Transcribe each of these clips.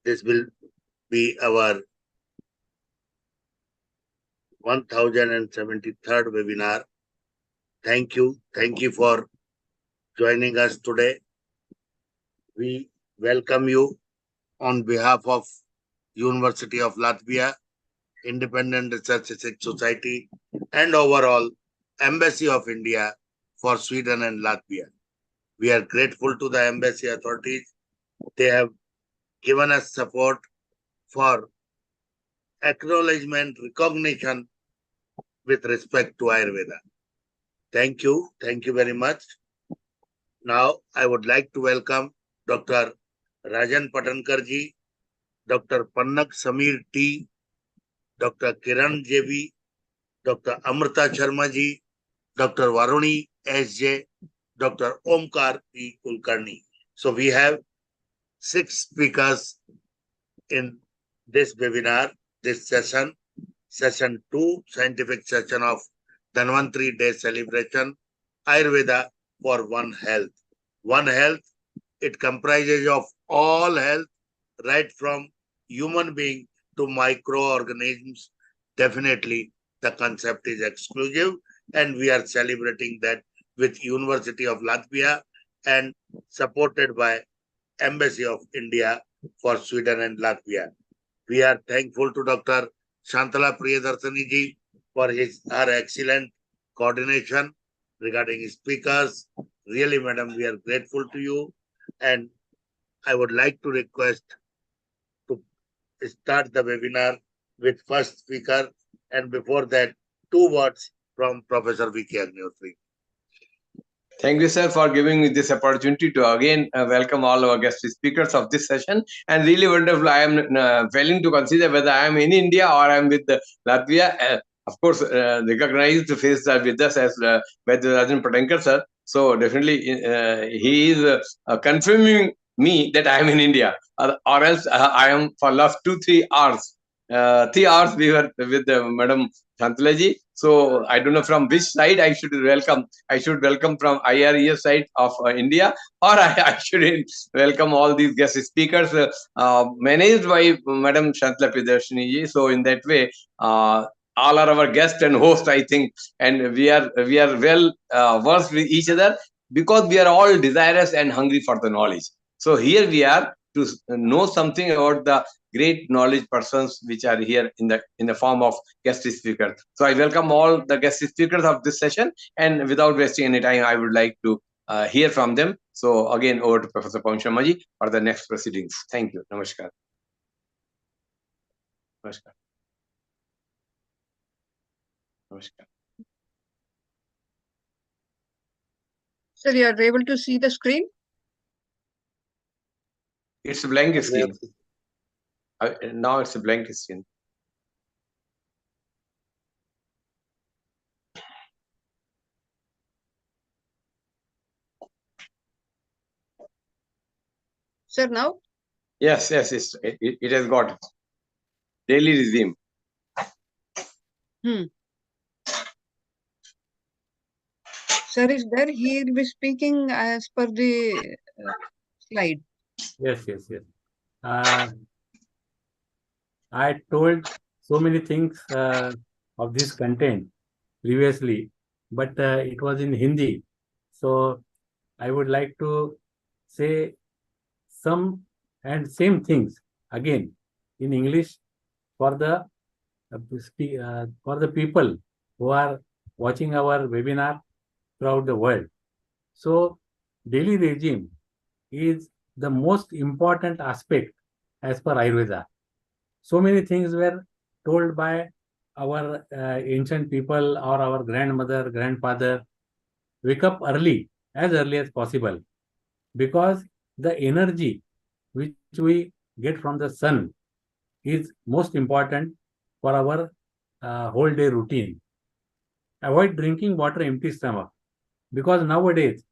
This will be our 1073rd webinar. Thank you. Thank you for joining us today. We welcome you on behalf of University of Latvia, Independent Research Society, and overall Embassy of India for Sweden and Latvia. We are grateful to the embassy authorities. They have given us support for acknowledgement, recognition with respect to Ayurveda. Thank you. Thank you very much. Now, I would like to welcome Dr. Rajan Patankarji, Dr. Pannak Samir T, Dr. Kiran JV, Dr. Amrita Sharmaji, Dr. Varuni SJ, Dr. Omkar P. Kulkarni. So we have 6 speakers in this webinar, this session, session 2, scientific session of Dhanvantri Day celebration, Ayurveda for One Health. One Health, it comprises of all health, right from human being to microorganisms. Definitely, the concept is exclusive, and we are celebrating that with University of Latvia and supported by Embassy of India for Sweden and Latvia. We are thankful to Dr. Shantala Priyadarsani ji for her excellent coordination regarding speakers. Really, madam, we are grateful to you. And I would like to request to start the webinar with first speaker. And before that, 2 words from Professor V.K. Agnihotri. Thank you, sir, for giving me this opportunity to again welcome all our guest speakers of this session. And really wonderful. I am willing to consider whether I am in India or I am with Latvia. Of course, recognize the face that with us as Rajan Patankar, sir. So definitely he is confirming me that I am in India, or else I am for last 2-3 hours. 3 hours we were with Madam Shantalaji. So I don't know from which side I should welcome. I should welcome from IRES side of India, or I should welcome all these guest speakers managed by Madam Shantala Priyadarshini ji. So in that way, all are our guests and hosts, I think, and we are well versed with each other because we are all desirous and hungry for the knowledge. So here we are to know something about the great knowledge persons which are here in the form of guest speakers. So I welcome all the guest speakers of this session, and without wasting any time, I would like to hear from them. So again, over to Professor Pawan Sharma ji for the next proceedings. Thank you. Namaskar. Namaskar. Namaskar. Sir, you are able to see the screen? It's a blank screen. Now it's a blank screen. Sir, now? Yes, it has got it. Daily regime. Sir is there. He will be speaking as per the slide. Yes. I told so many things of this content previously, but it was in Hindi. So I would like to say some and same things again in English for the people who are watching our webinar throughout the world. So daily regime is the most important aspect as per Ayurveda. So many things were told by our ancient people or our grandmother, grandfather. Wake up early as possible, because the energy which we get from the sun is most important for our whole day routine. Avoid drinking water empty stomach, because nowadays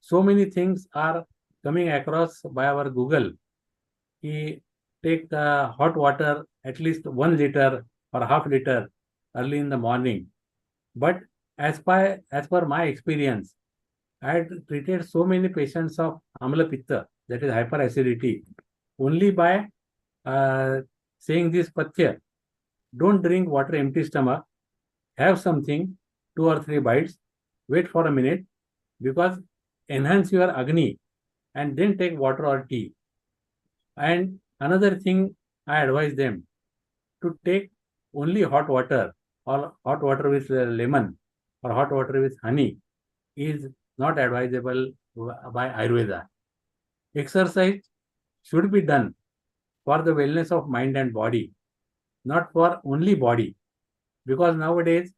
so many things are coming across by our Google. Take hot water at least 1 liter or half liter early in the morning. But as per my experience, I had treated so many patients of amla pitta, that is hyperacidity, only by saying this pathya. Don't drink water empty stomach. Have something, 2 or 3 bites. Wait for a minute because enhance your Agni and then take water or tea. And another thing, I advise them to take only hot water or hot water with lemon or hot water with honey is not advisable by Ayurveda. Exercise should be done for the wellness of mind and body, not for only body. Because nowadays,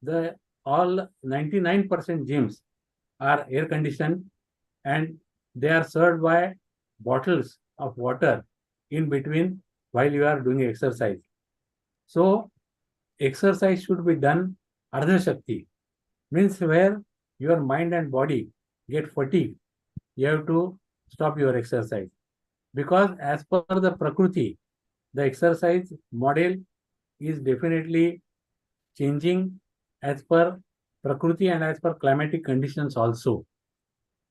the all 99% gyms are air conditioned and they are served by bottles of water in between while you are doing exercise. So exercise should be done Ardha Shakti, means where your mind and body get fatigued. You have to stop your exercise. Because as per the Prakriti, the exercise model is definitely changing as per Prakriti and as per climatic conditions also.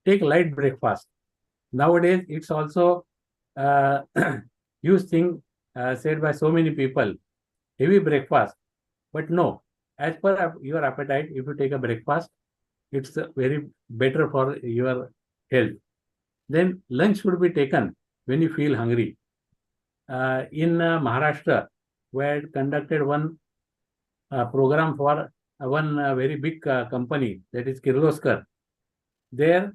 Take light breakfast. Nowadays, it's also used thing said by so many people, heavy breakfast. But no, as per your appetite, if you take a breakfast, it's very better for your health. Then lunch should be taken when you feel hungry. In Maharashtra, we had conducted one program for one very big company, that is Kirloskar. Their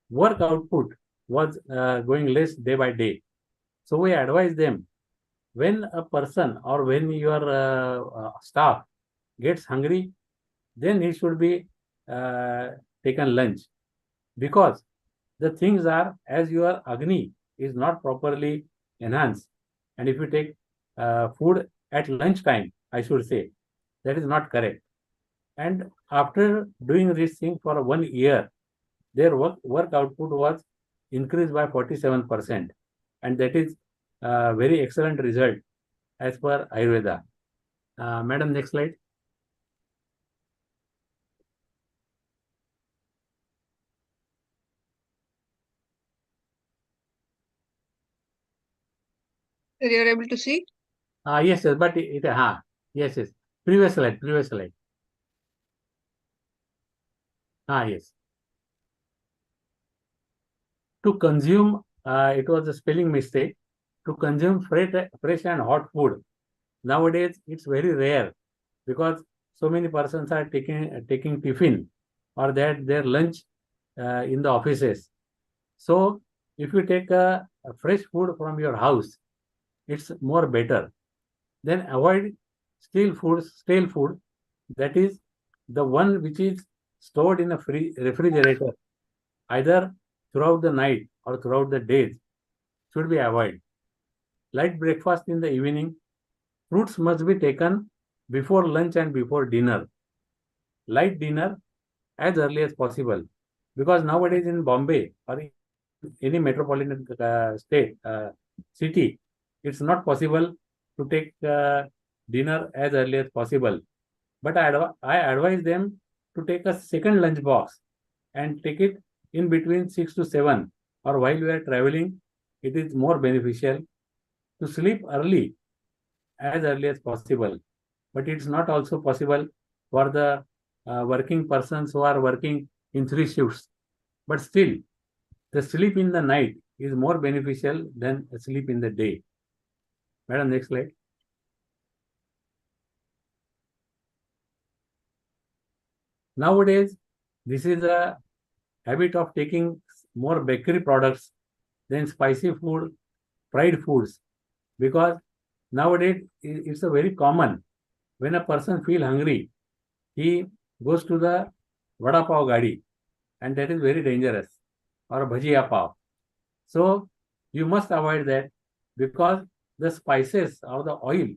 work output was going less day by day. So we advise them, when a person or when your staff gets hungry, then he should be taken lunch. Because the things are, as your Agni is not properly enhanced, and if you take food at lunch time, I should say, that is not correct. And after doing this thing for 1 year, their work output was increased by 47%. And that is a very excellent result as per Ayurveda. Madam, next slide. Sir, you are able to see? Yes, but yes. Previous slide. Yes. To consume, it was a spelling mistake. To consume fresh and hot food. Nowadays, it's very rare because so many persons are taking tiffin or their lunch in the offices. So if you take a fresh food from your house, it's more better. Then avoid stale food, that is the one which is stored in a refrigerator, either throughout the night or throughout the days, should be avoided. Light breakfast in the evening. Fruits must be taken before lunch and before dinner. Light dinner as early as possible. Because nowadays in Bombay or any metropolitan city, it's not possible to take dinner as early as possible. But I advise them to take a second lunch box and take it in between 6 to 7, or while you are traveling, it is more beneficial to sleep early, as early as possible. But it's not also possible for the working persons who are working in 3 shifts. But still, the sleep in the night is more beneficial than sleep in the day. Madam, next slide. Nowadays, this is a habit of taking more bakery products than spicy food, fried foods, because nowadays it's a very common. When a person feel hungry, he goes to the vada pav gadi, and that is very dangerous, or bhajiya pav. So you must avoid that, because the spices or the oil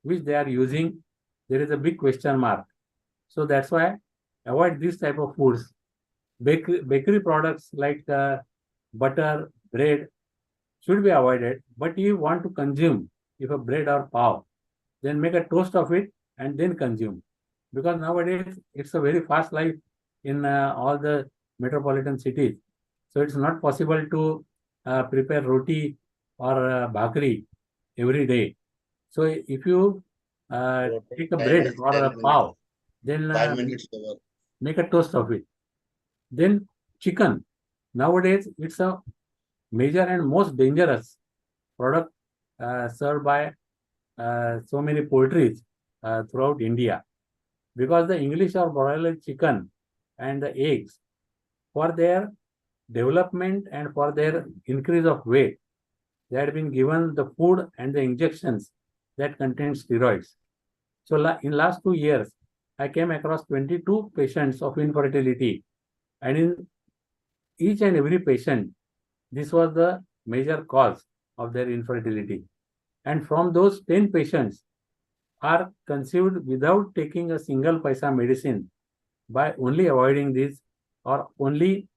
which they are using, there is a big question mark. So that's why avoid this type of foods. Bakery products like butter, bread should be avoided. But you want to consume, if a bread or pav, then make a toast of it and then consume. Because nowadays it's a very fast life in all the metropolitan cities. So it's not possible to prepare roti or bhakri every day. So if you take a bread or a pav, then 5 minutes over. make a toast of it. Then chicken. Nowadays, it's a major and most dangerous product served by so many poultries throughout India, because the English or broiler chicken and the eggs, for their development and for their increase of weight, they had been given the food and the injections that contain steroids. So in last 2 years, I came across 22 patients of infertility, and in each and every patient, this was the major cause of their infertility. And from those 10 patients are conceived without taking a single paisa medicine, by only avoiding this or only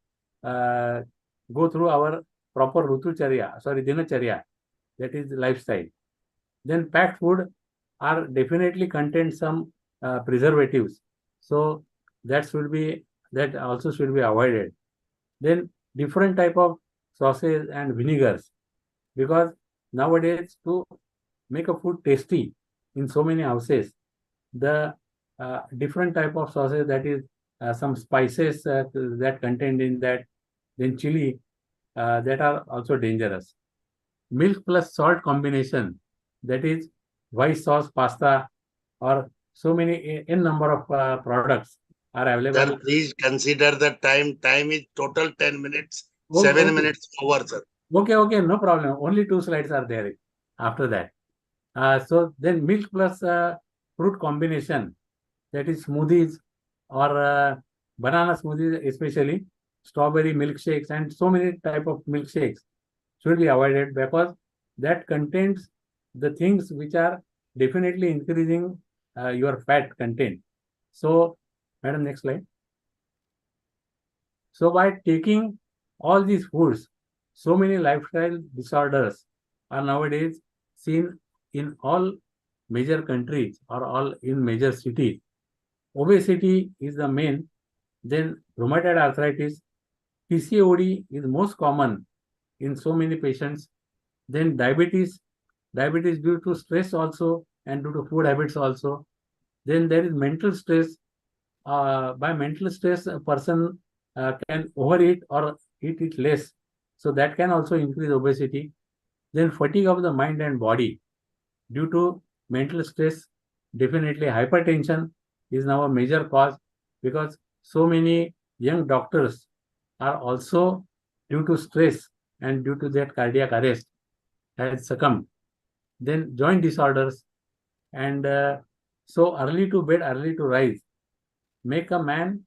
go through our proper dinacharya, that is lifestyle. Then packed food are definitely contain some preservatives, so that also should be avoided. Then different type of sauces and vinegars, because nowadays to make a food tasty in so many houses, the different type of sauces, that is some spices that contained in that, then chili, that are also dangerous. Milk plus salt combination, that is white sauce pasta, or so many in number of products are available. Sir, please consider the time. Time is total 10 minutes. Okay, 7 okay. minutes over, sir. Okay, no problem. Only 2 slides are there after that. So then milk plus fruit combination, that is smoothies or banana smoothies, especially strawberry milkshakes and so many type of milkshakes should be avoided, because that contains the things which are definitely increasing your fat content. So, madam, next slide. So by taking all these foods, so many lifestyle disorders are nowadays seen in all major countries or all in major cities. Obesity is the main, then rheumatoid arthritis, PCOD is most common in so many patients, then diabetes due to stress also and due to food habits also. Then there is mental stress. By mental stress, a person can overeat or eat it less, so that can also increase obesity. Then fatigue of the mind and body due to mental stress, definitely hypertension is now a major cause, because so many young doctors are also, due to stress and due to that cardiac arrest, has succumbed. Then joint disorders, and so early to bed, early to rise make a man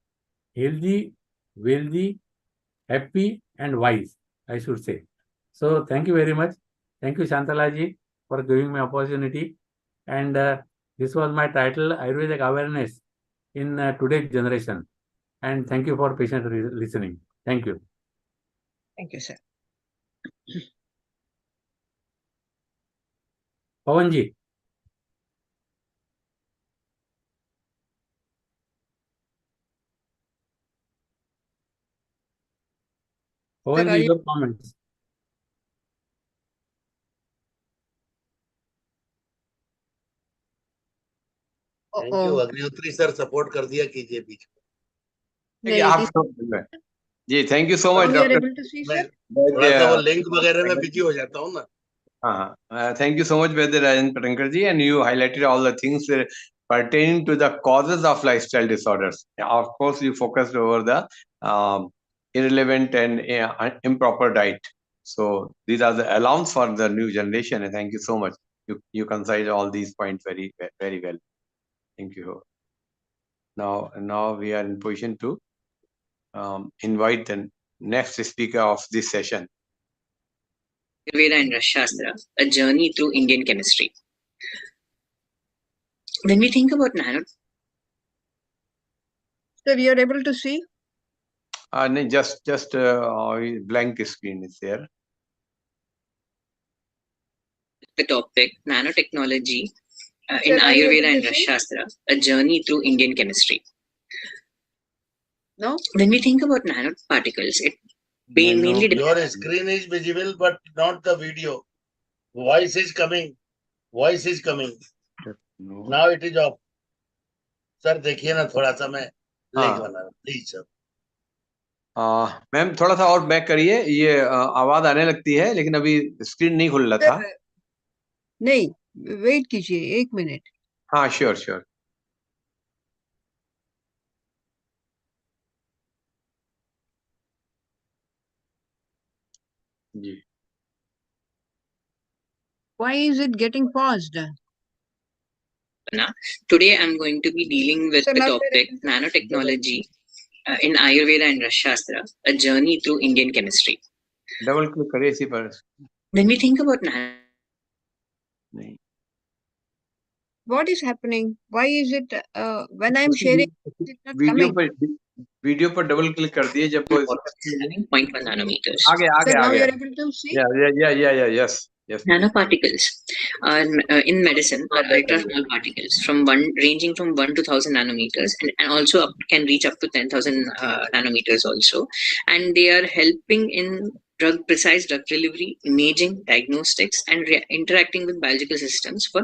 healthy, wealthy, happy and wise, I should say. So thank you very much. Thank you, Shantalaji, for giving me opportunity. And this was my title, Ayurvedic Awareness in today's generation. And thank you for patient listening. Thank you. Thank you, sir. Pawanji. Pawanji, your comments. Thank you. Agnihotri sir support कर दिया कीजिए बीच में. जी, thank you so much, Dr. थोड़ा सा वो link वगैरह में busy हो जाता हूँ ना. Thank you so much, Vaidya Rajan Patankar ji, and you highlighted all the things pertaining to the causes of lifestyle disorders. Of course, you focused over the irrelevant and improper diet. So these are the alarms for the new generation, and thank you so much. You concise all these points very, very well. Thank you. Now we are in position to invite the next speaker of this session. Ayurveda and Shastra, a journey through Indian chemistry. When we think about nano... Sir, you are able to see? No, just blank screen is there. The topic, nanotechnology in Ayurveda and Shastra, a journey through Indian chemistry. No? When we think about nanoparticles, it mainly your screen is visible, but not the video. Voice is coming. Voice is coming. No. Now it is off. Sir, देखिए ना थोड़ा सा मैं link हाँ। बना रहा हूँ. Please sir. Ma'am थोड़ा सा और बैक करिए, ये आवाज आने लगती है लेकिन अभी स्क्रीन नहीं खुल रहा था. सर नहीं, वेट कीजिए 1 मिनट. हाँ श्योर श्योर. जी. Why is it getting paused? Today I'm going to be dealing with Sir, the now topic nanotechnology in Ayurveda and Raj Shastra, a journey through Indian chemistry. Double click करिए इसी पर. When we think about नहीं. what is happening? Why is it when I'm sharing it's not coming? Video पर double click कर दिए जब वो having 0.1 nanometers. आगे Sir, now आगे. you're able to see? Yes. Nanoparticles are in medicine are ultra small particles ranging from 1 to 1000 nanometers and also can reach up to 10,000 nanometers also, and they are helping in precise drug delivery, imaging, diagnostics, and interacting with biological systems for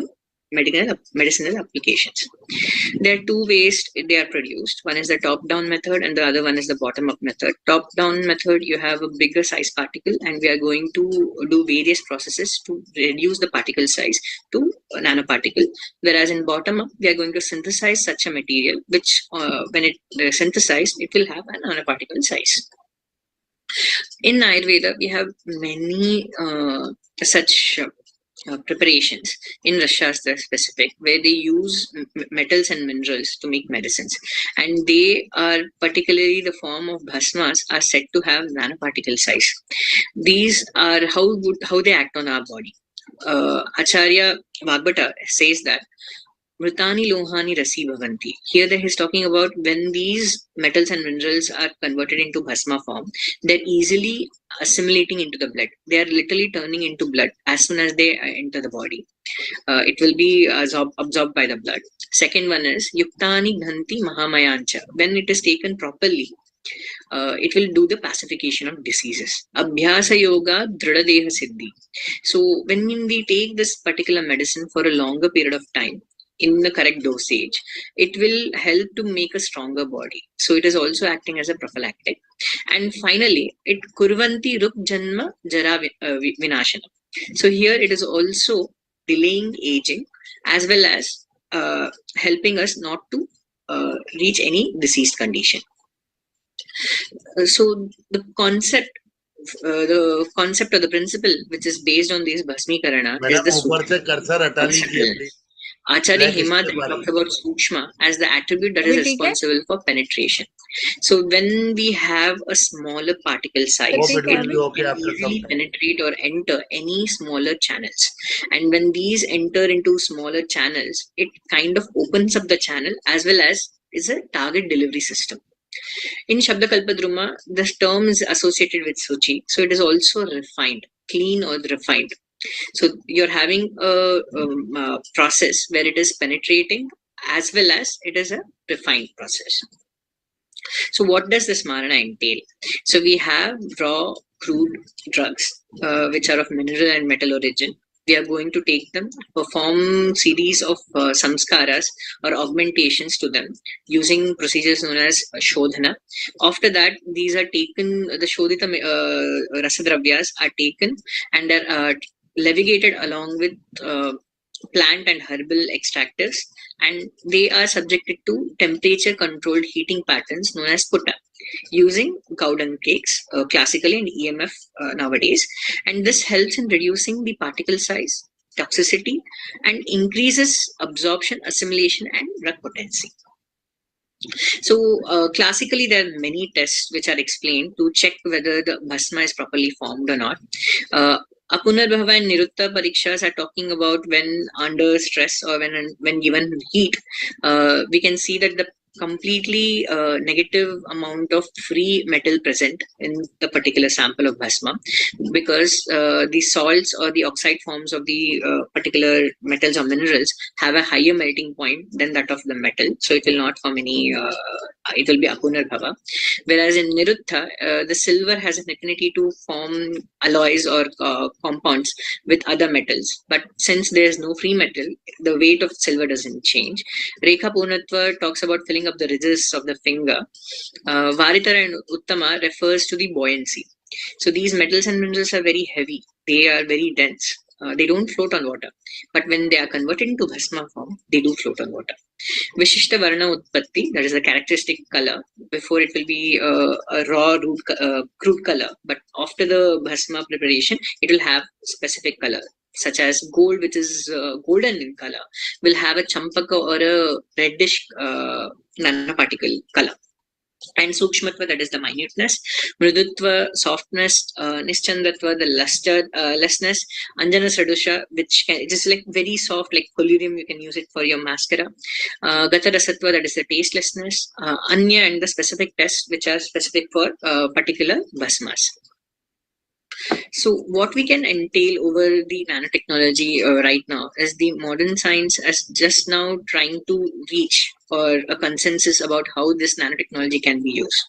medicinal applications. There are two ways they are produced. One is the top-down method and the other one is the bottom-up method. Top-down method, you have a bigger size particle and we are going to do various processes to reduce the particle size to a nanoparticle. Whereas in bottom-up, we are going to synthesize such a material which when it synthesized, it will have a nanoparticle size. In Ayurveda, we have many such preparations in Raj Shastra specific, where they use metals and minerals to make medicines, and they are particularly the form of bhasmas are said to have nanoparticle size. These are how they act on our body. Acharya Vagbata says that Mritani lohani rasi bhavanti. Here that he's talking about when these metals and minerals are converted into bhasma form, they're easily assimilating into the blood. They are literally turning into blood as soon as they enter the body. It will be absorbed by the blood. Second one is yuktani ghanti mahamayancha. When it is taken properly, it will do the pacification of diseases. Abhyasa yoga dradadeha siddhi. So when we take this particular medicine for a longer period of time, in the correct dosage, it will help to make a stronger body. So it is also acting as a prophylactic. And finally, it kurvanti ruk janma jara vinashana. So here it is also delaying aging as well as helping us not to reach any diseased condition. So the concept or the principle which is based on this Bhasmikarana is the Acharya Himad talks about Sukshma as the attribute that is responsible for penetration. So when we have a smaller particle size, it can easily penetrate or enter any smaller channels. And when these enter into smaller channels, it kind of opens up the channel as well as is a target delivery system. In Shabda Kalpadruma, this term is associated with Suchi. So it is also refined, clean or refined. So you're having a process where it is penetrating as well as it is a refined process. So what does this Marana entail? So we have raw, crude drugs, which are of mineral and metal origin. We are going to take them, perform series of samskaras or augmentations to them using procedures known as shodhana. After that, these are taken, the shodhita rasadravyas are taken and are levigated along with plant and herbal extractives, and they are subjected to temperature controlled heating patterns known as putta using cow dung cakes classically and EMF nowadays, and this helps in reducing the particle size, toxicity, and increases absorption, assimilation, and drug potency. So classically there are many tests which are explained to check whether the bhasma is properly formed or not. Apunarbhava and Nirutta parikshas are talking about when under stress or when given heat, we can see that the completely negative amount of free metal present in the particular sample of bhasma, because the salts or the oxide forms of the particular metals or minerals have a higher melting point than that of the metal, so it will not form any it will be Apunarbhava. Whereas in Niruddha, the silver has an affinity to form alloys or compounds with other metals. But since there is no free metal, the weight of silver doesn't change. Rekha Purnatva talks about filling up the ridges of the finger. Varitara and Uttama refers to the buoyancy. So these metals and minerals are very heavy. They are very dense. They don't float on water. But when they are converted into Bhasma form, they do float on water. Vishishta Varna Utpatti, that is the characteristic color. Before it will be a raw crude color, but after the Bhasma preparation, it will have specific color, such as gold, which is golden in color, will have a champaka or a reddish nanoparticle color. And Sukshmatva, that is the minuteness, Mridutva, softness, Nischandatva, the lusterlessness, Anjana Sadusha, which it is like very soft, like collyrium, you can use it for your mascara, Gata Rasatva, that is the tastelessness, Anya and the specific tests, which are specific for particular bhasmas. So what we can entail over the nanotechnology right now is the modern science is just now trying to reach for a consensus about how this nanotechnology can be used.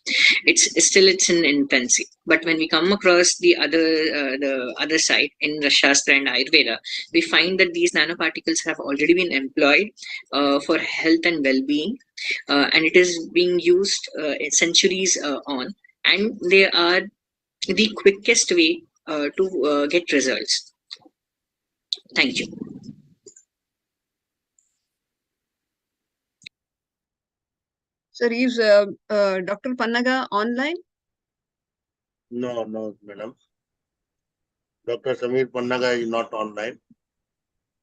It's in infancy, but when we come across the other side in Shastra and Ayurveda, we find that these nanoparticles have already been employed for health and well-being, and it is being used centuries on, and they are the quickest way to get results. Thank you. Sir, is Dr. Pannaga online? No, madam. Dr. Samir Pannaga is not online.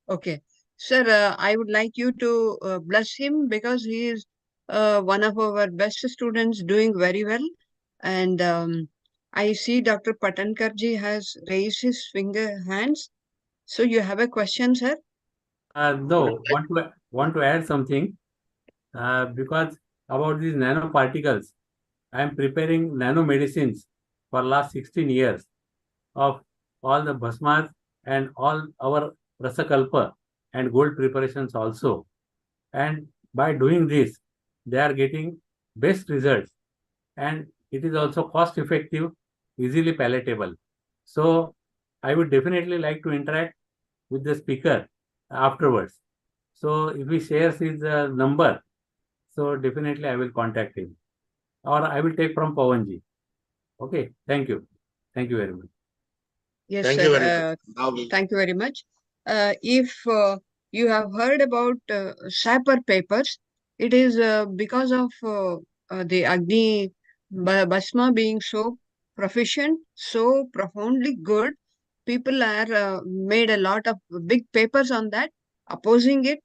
Okay. Sir, I would like you to bless him because he is one of our best students doing very well. And I see Dr. Patankarji has raised his hands. So you have a question, sir? No, want to add something because about these nanoparticles, I am preparing nanomedicines for last 16 years of all the bhasmas and all our rasakalpa and gold preparations also. And by doing this, they are getting best results, and it is also cost effective, easily palatable. So I would definitely like to interact with the speaker afterwards. So if he shares his number, so definitely I will contact him, or I will take from Pawanji. Okay, thank you. Thank you very much. Yes, Thank sir. you very much. Thank you very much. If you have heard about sapper papers, it is because of the Agni Bhasma being so proficient, so profoundly good. People are made a lot of big papers on that, opposing it.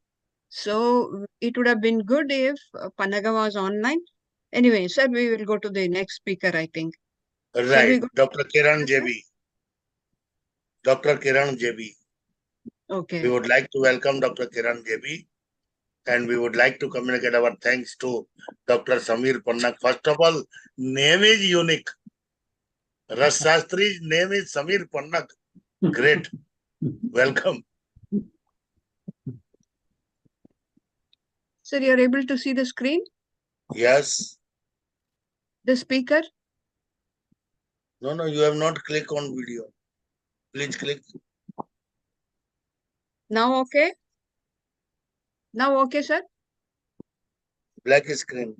So it would have been good if Panaga was online. Anyway, sir, we will go to the next speaker, I think. Shall we Right, go? Dr. Kiran JB. Dr. Kiran JB. Okay. We would like to welcome Dr. Kiran JB, and we would like to communicate our thanks to Dr. Samir Pannak. First of all, name is unique. Ras Shastri's name is Samir Pannak. Great. Welcome. Sir, you are able to see the screen? Yes. The speaker? No, you have not clicked on video. Please click. Now okay? Now okay, sir? Black screen.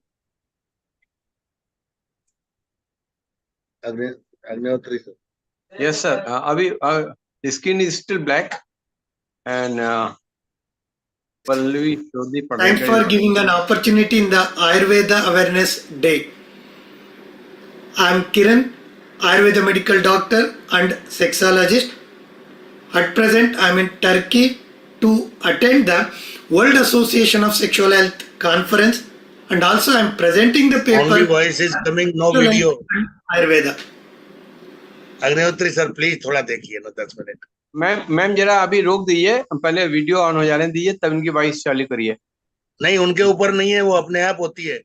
Agnihotri, sir. Yes, sir. The skin is still black, and Thanks for giving an opportunity in the Ayurveda Awareness Day. I am Kiran, Ayurveda medical doctor and sexologist. At present, I am in Turkey to attend the World Association of Sexual Health conference, and also I am presenting the paper. Only voice is coming, no video. Ayurveda. Agnihotri sir please थोड़ा देखिए ना 10 minute. Ma'am जरा अभी रोक दीजिए, पहले video on हो जाने दीजिए, तब इनकी वॉइस चालू करिए. नहीं, उनके ऊपर नहीं है, वो अपने आप होती है.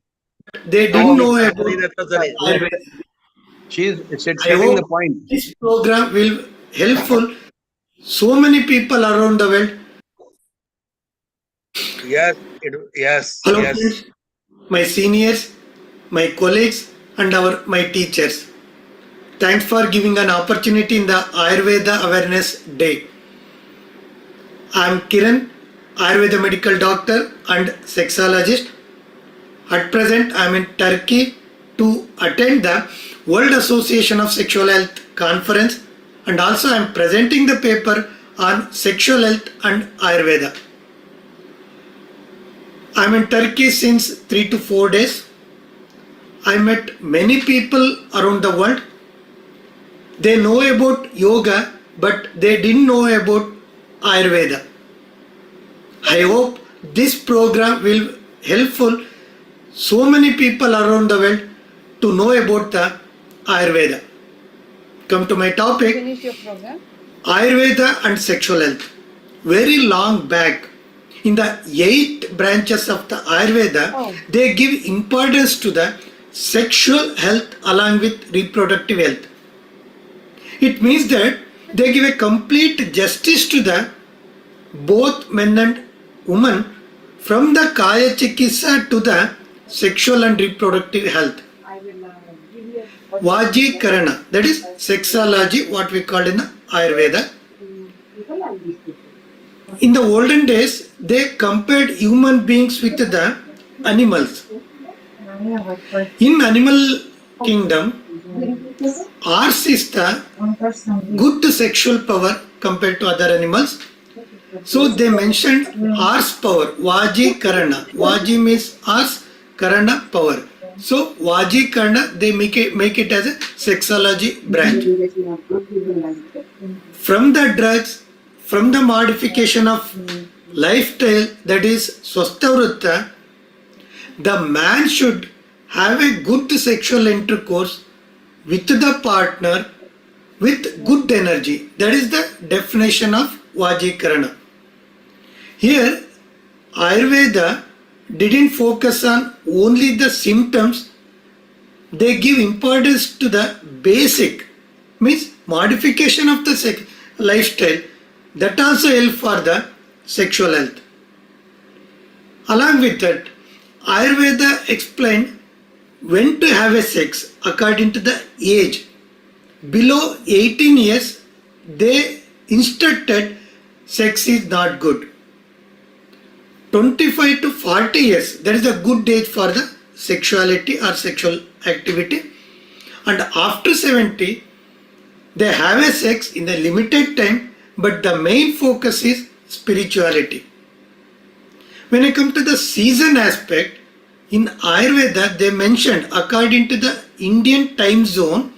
They didn't know about Ayurveda. She is I setting the hope point. this program will helpful so many people around the world. Yes. Hello friends, my seniors, my colleagues and my teachers. Thanks for giving an opportunity in the Ayurveda Awareness Day. I am Kiran, Ayurveda medical doctor and sexologist. At present, I am in Turkey to attend the World Association of Sexual Health conference, and also I am presenting the paper on sexual health and Ayurveda. I am in Turkey since 3 to 4 days. I met many people around the world. They know about yoga, but they didn't know about Ayurveda. I hope this program will helpful so many people around the world to know about the Ayurveda. Come to my topic, Finish your program. Ayurveda and sexual health. Very long back, in the 8 branches of the Ayurveda, they give importance to the sexual health along with reproductive health. It means that they give a complete justice to the both men and women, from the Kaya Chikitsa to the sexual and reproductive health. Vajikarana, that is sexology, what we call in the Ayurveda. In the olden days, they compared human beings with the animals. In animal kingdom, ours is the good sexual power compared to other animals. So they mentioned ours power, Vajikarana. Vaji means ours, Karana power. So Vajikarana, they make it as a sexology branch. From the drugs, from the modification of lifestyle, that is Swastavritta, the man should have a good sexual intercourse with the partner with good energy. That is the definition of Vajikarana. Here, Ayurveda didn't focus on only the symptoms. They give importance to the basic, means modification of the lifestyle. That also help for the sexual health. Along with that, Ayurveda explained when to have a sex according to the age. Below 18 years, they instructed sex is not good. 25 to 40 years, that is a good age for the sexuality or sexual activity. And after 70, they have a sex in a limited time, but the main focus is spirituality. When I come to the season aspect, in Ayurveda, they mentioned according to the Indian time zone,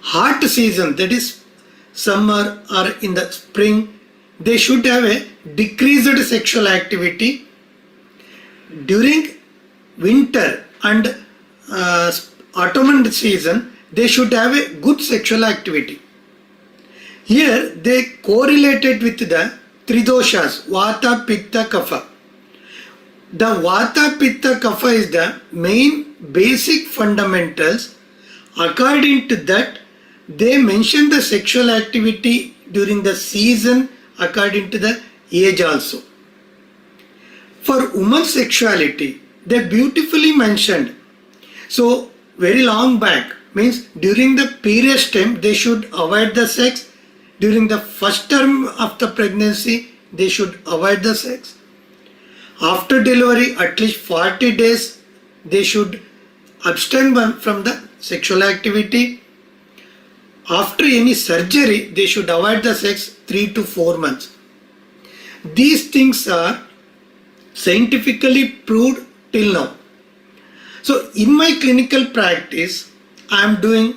hot season, that is summer or in the spring, they should have a decreased sexual activity. During winter and autumn season, they should have a good sexual activity. Here they correlated with the three doshas, Vata, Pitta, Kapha. The Vata, Pitta, Kapha is the main basic fundamentals. According to that, they mention the sexual activity during the season according to the age also. For women's sexuality, they beautifully mentioned. So very long back, means during the period time, they should avoid the sex. During the first term of the pregnancy, they should avoid the sex. After delivery, at least 40 days, they should abstain from the sexual activity. After any surgery, they should avoid the sex 3 to 4 months. These things are scientifically proved till now. So in my clinical practice, I am doing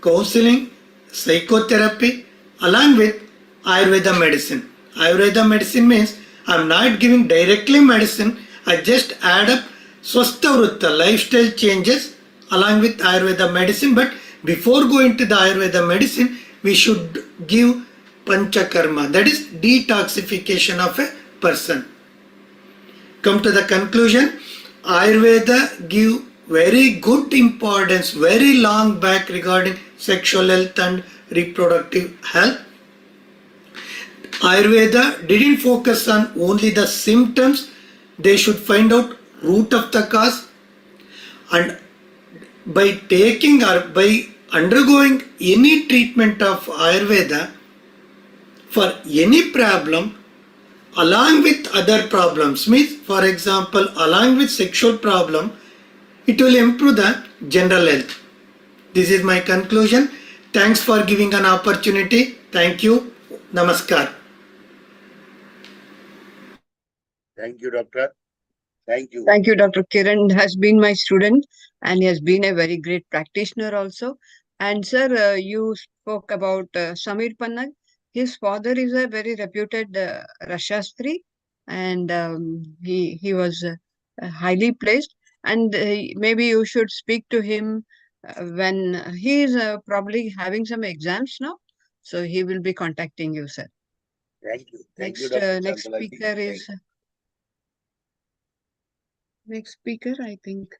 counseling, psychotherapy, along with Ayurveda medicine. Ayurveda medicine means I am not giving directly medicine, I just add up Swastavritta, lifestyle changes along with Ayurveda medicine. But before going to the Ayurveda medicine, we should give Panchakarma, that is detoxification of a person. Come to the conclusion, Ayurveda give very good importance, very long back regarding sexual health and reproductive health. Ayurveda didn't focus on only the symptoms, they should find out root of the cause. And by taking or by undergoing any treatment of Ayurveda for any problem, along with other problems, means for example, along with sexual problem, it will improve the general health. This is my conclusion. Thanks for giving an opportunity. Thank you. Namaskar. Thank you, doctor. Thank you. Thank you, Dr. Kiran has been my student and he has been a very great practitioner also. And sir, you spoke about Samir Pannag. His father is a very reputed Rashastri and he was highly placed. And maybe you should speak to him when he is probably having some exams now. So he will be contacting you, sir. Thank you. Thank you, Next, Dr. next Chantalati. speaker is next speaker, I think.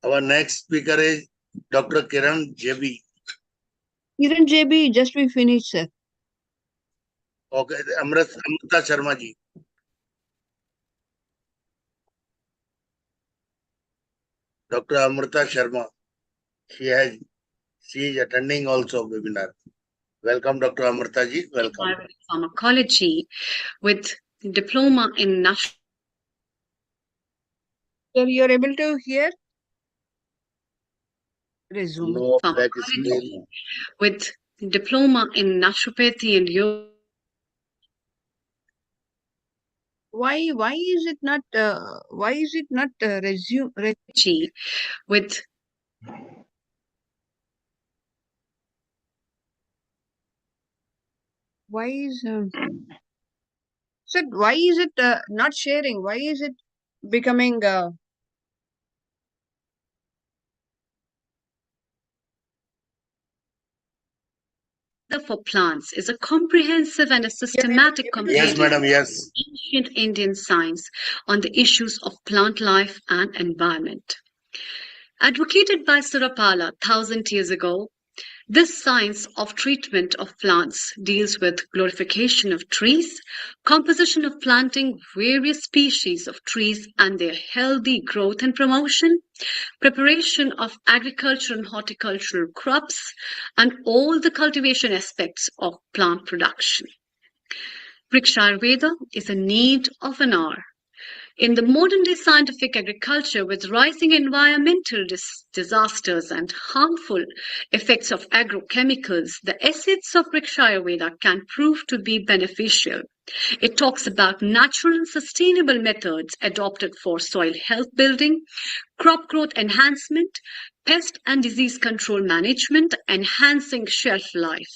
Our next speaker is Dr. Kiran JB. Kiran JB, just we finished, sir. Okay, Amrita Sharma ji. Dr. Amrita Sharma. She is attending also webinar. Welcome, Dr. Amrita ji. Welcome. Pharmacology with diploma in natural. Sir, you're able to hear? Resume. No, back Pharmacology screen. with diploma in naturopathy and yoga. Why is it not resume? With Why is sir? Why is it not sharing? Why is it becoming? for plants is a comprehensive and a systematic Yes, compendium madam. Yes. of ancient Indian science on the issues of plant life and environment. Advocated by Surapala 1,000 years ago, this science of treatment of plants deals with glorification of trees, composition of planting various species of trees and their healthy growth and promotion, preparation of agriculture and horticultural crops, and all the cultivation aspects of plant production. Vrikshayurveda is a need of an hour. In the modern-day scientific agriculture, with rising environmental disasters and harmful effects of agrochemicals, the essence of Vrikshayurveda can prove to be beneficial. It talks about natural and sustainable methods adopted for soil health building, crop growth enhancement, pest and disease control management, enhancing shelf life,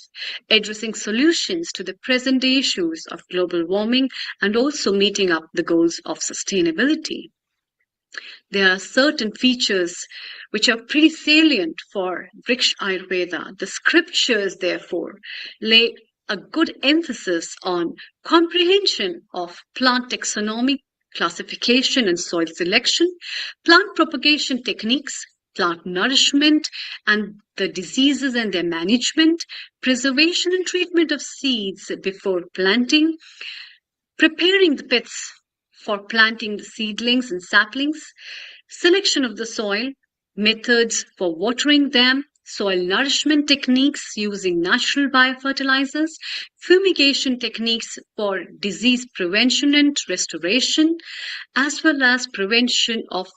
addressing solutions to the present-day issues of global warming, and also meeting up the goals of sustainability. There are certain features which are pretty salient for Vriksha Ayurveda. The scriptures, therefore, lay a good emphasis on comprehension of plant taxonomy, classification and soil selection, plant propagation techniques, plant nourishment and the diseases and their management, preservation and treatment of seeds before planting, preparing the pits for planting the seedlings and saplings, selection of the soil, methods for watering them, soil nourishment techniques using natural biofertilizers, fumigation techniques for disease prevention and restoration, as well as prevention of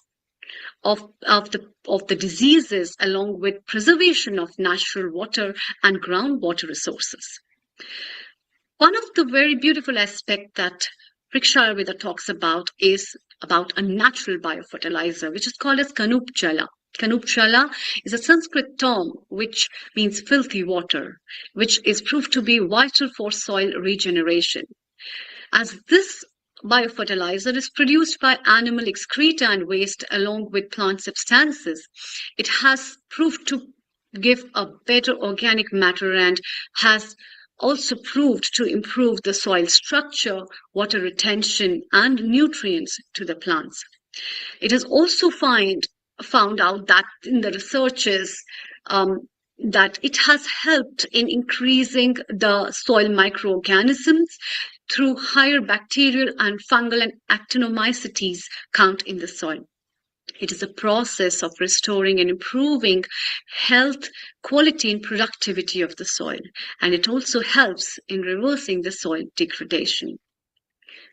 the diseases, along with preservation of natural water and groundwater resources. One of the very beautiful aspects that Vrikshayurveda talks about is about a natural biofertilizer, which is called as Kanup Jala. Kanup Jala is a Sanskrit term which means filthy water, which is proved to be vital for soil regeneration. As this biofertilizer is produced by animal excreta and waste along with plant substances, it has proved to give a better organic matter and has also proved to improve the soil structure, water retention, and nutrients to the plants. It is also found out that in the researches that it has helped in increasing the soil microorganisms through higher bacterial and fungal and actinomycetes count in the soil. It is a process of restoring and improving health, quality, and productivity of the soil, and it also helps in reversing the soil degradation.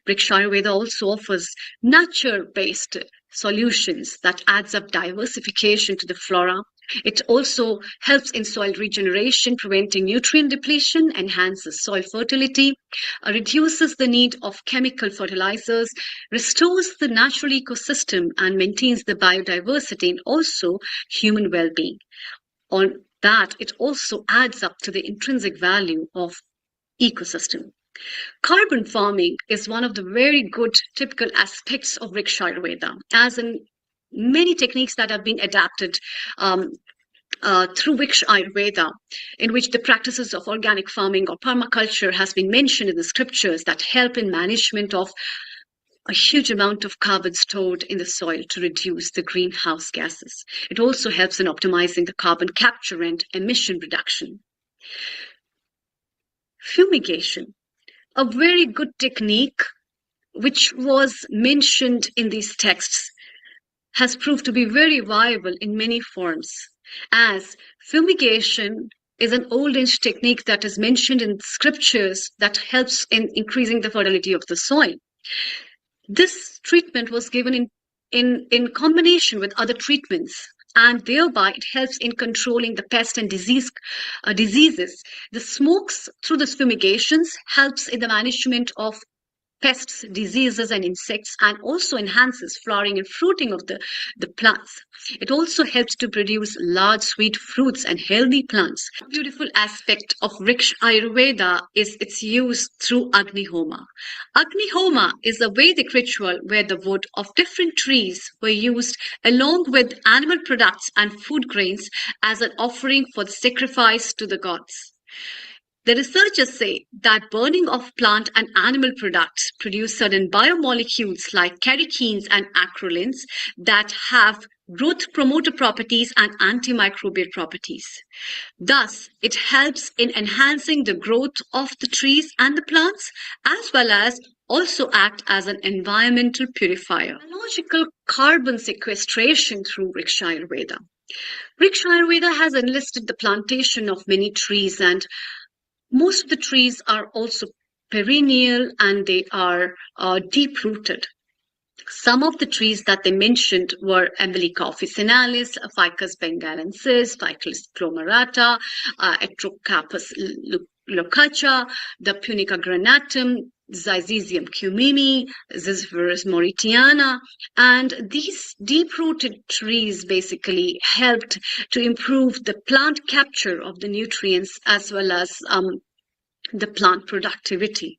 Vriksha Ayurveda also offers nature-based solutions that adds up diversification to the flora. It also helps in soil regeneration, preventing nutrient depletion, enhances soil fertility, reduces the need of chemical fertilizers, restores the natural ecosystem, and maintains the biodiversity and also human well-being. On that, it also adds up to the intrinsic value of ecosystem. Carbon farming is one of the very good typical aspects of Vriksha Ayurveda, as in many techniques that have been adapted through Vriksha Ayurveda, in which the practices of organic farming or permaculture has been mentioned in the scriptures that help in management of a huge amount of carbon stored in the soil to reduce the greenhouse gases. It also helps in optimizing the carbon capture and emission reduction. Fumigation, a very good technique which was mentioned in these texts, has proved to be very viable in many forms, as fumigation is an old age technique that is mentioned in scriptures that helps in increasing the fertility of the soil. This treatment was given in combination with other treatments, and thereby it helps in controlling the pest and diseases. The smokes through the fumigations helps in the management of pests, diseases, and insects, and also enhances flowering and fruiting of the plants. It also helps to produce large sweet fruits and healthy plants. A beautiful aspect of Vriksha Ayurveda is its use through Agni Homa. Agni Homa is a Vedic ritual where the wood of different trees were used along with animal products and food grains as an offering for the sacrifice to the gods. The researchers say that burning of plant and animal products produce certain biomolecules like catechins and acrolins that have growth promoter properties and antimicrobial properties. Thus, it helps in enhancing the growth of the trees and the plants, as well as also act as an environmental purifier. Biological carbon sequestration through Vriksha Ayurveda. Vriksha Ayurveda has enlisted the plantation of many trees, and most of the trees are also perennial and they are deep-rooted. Some of the trees that they mentioned were Embolica officinalis, Ficus bengalensis, Ficus glomerata, Atrocarpus locacha, the Punica granatum, Zizesium cumini, Ziziphus mauritiana, and these deep-rooted trees basically helped to improve the plant capture of the nutrients as well as the plant productivity.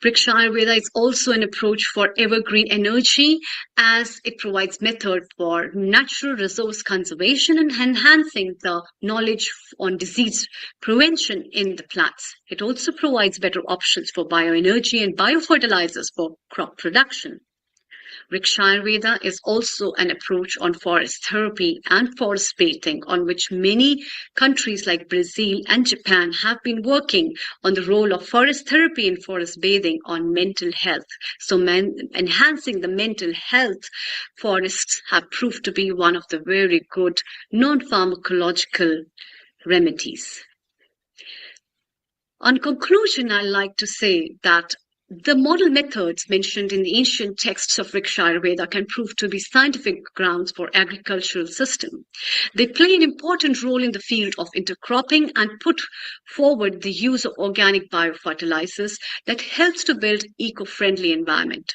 Vriksha Ayurveda is also an approach for evergreen energy, as it provides method for natural resource conservation and enhancing the knowledge on disease prevention in the plants. It also provides better options for bioenergy and biofertilizers for crop production. Vriksha Ayurveda is also an approach on forest therapy and forest bathing, on which many countries like Brazil and Japan have been working on the role of forest therapy and forest bathing on mental health. So enhancing the mental health, forests have proved to be one of the very good non-pharmacological remedies. On conclusion, I'd like to say that the model methods mentioned in the ancient texts of Vriksha Ayurveda can prove to be scientific grounds for agricultural system. They play an important role in the field of intercropping and put forward the use of organic biofertilizers that helps to build eco-friendly environment.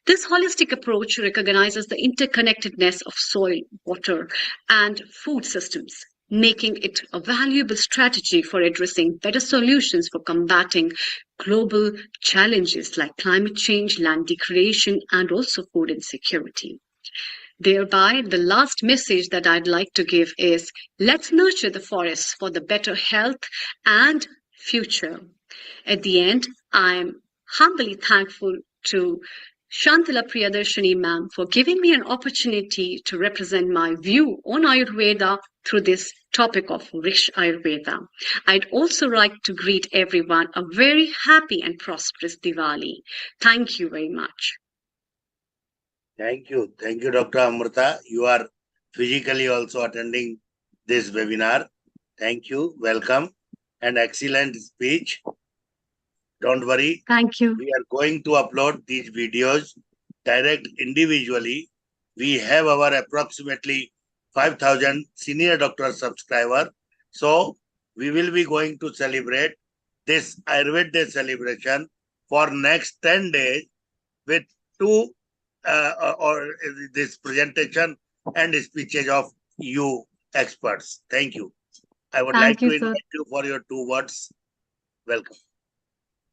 This holistic approach recognizes the interconnectedness of soil, water, and food systems, making it a valuable strategy for addressing better solutions for combating global challenges like climate change, land degradation, and also food insecurity. Thereby, the last message that I'd like to give is, let's nurture the forests for the better health and future. At the end, I'm humbly thankful to Shantala Priyadarshini ma'am for giving me an opportunity to represent my view on Ayurveda through this topic of Vriksha Ayurveda. I'd also like to greet everyone a very happy and prosperous Diwali. Thank you very much. Thank you. Thank you, Dr. Amrita. You are physically also attending this webinar. Thank you. Welcome. And excellent speech. Don't worry. Thank you. We are going to upload these videos direct individually. We have our approximately 5,000 senior doctor subscriber. So we will be going to celebrate this Ayurveda Day celebration for next 10 days with two or this presentation and speeches of you experts. Thank you. I would Thank like to you, sir. invite you for your 2 words. Welcome.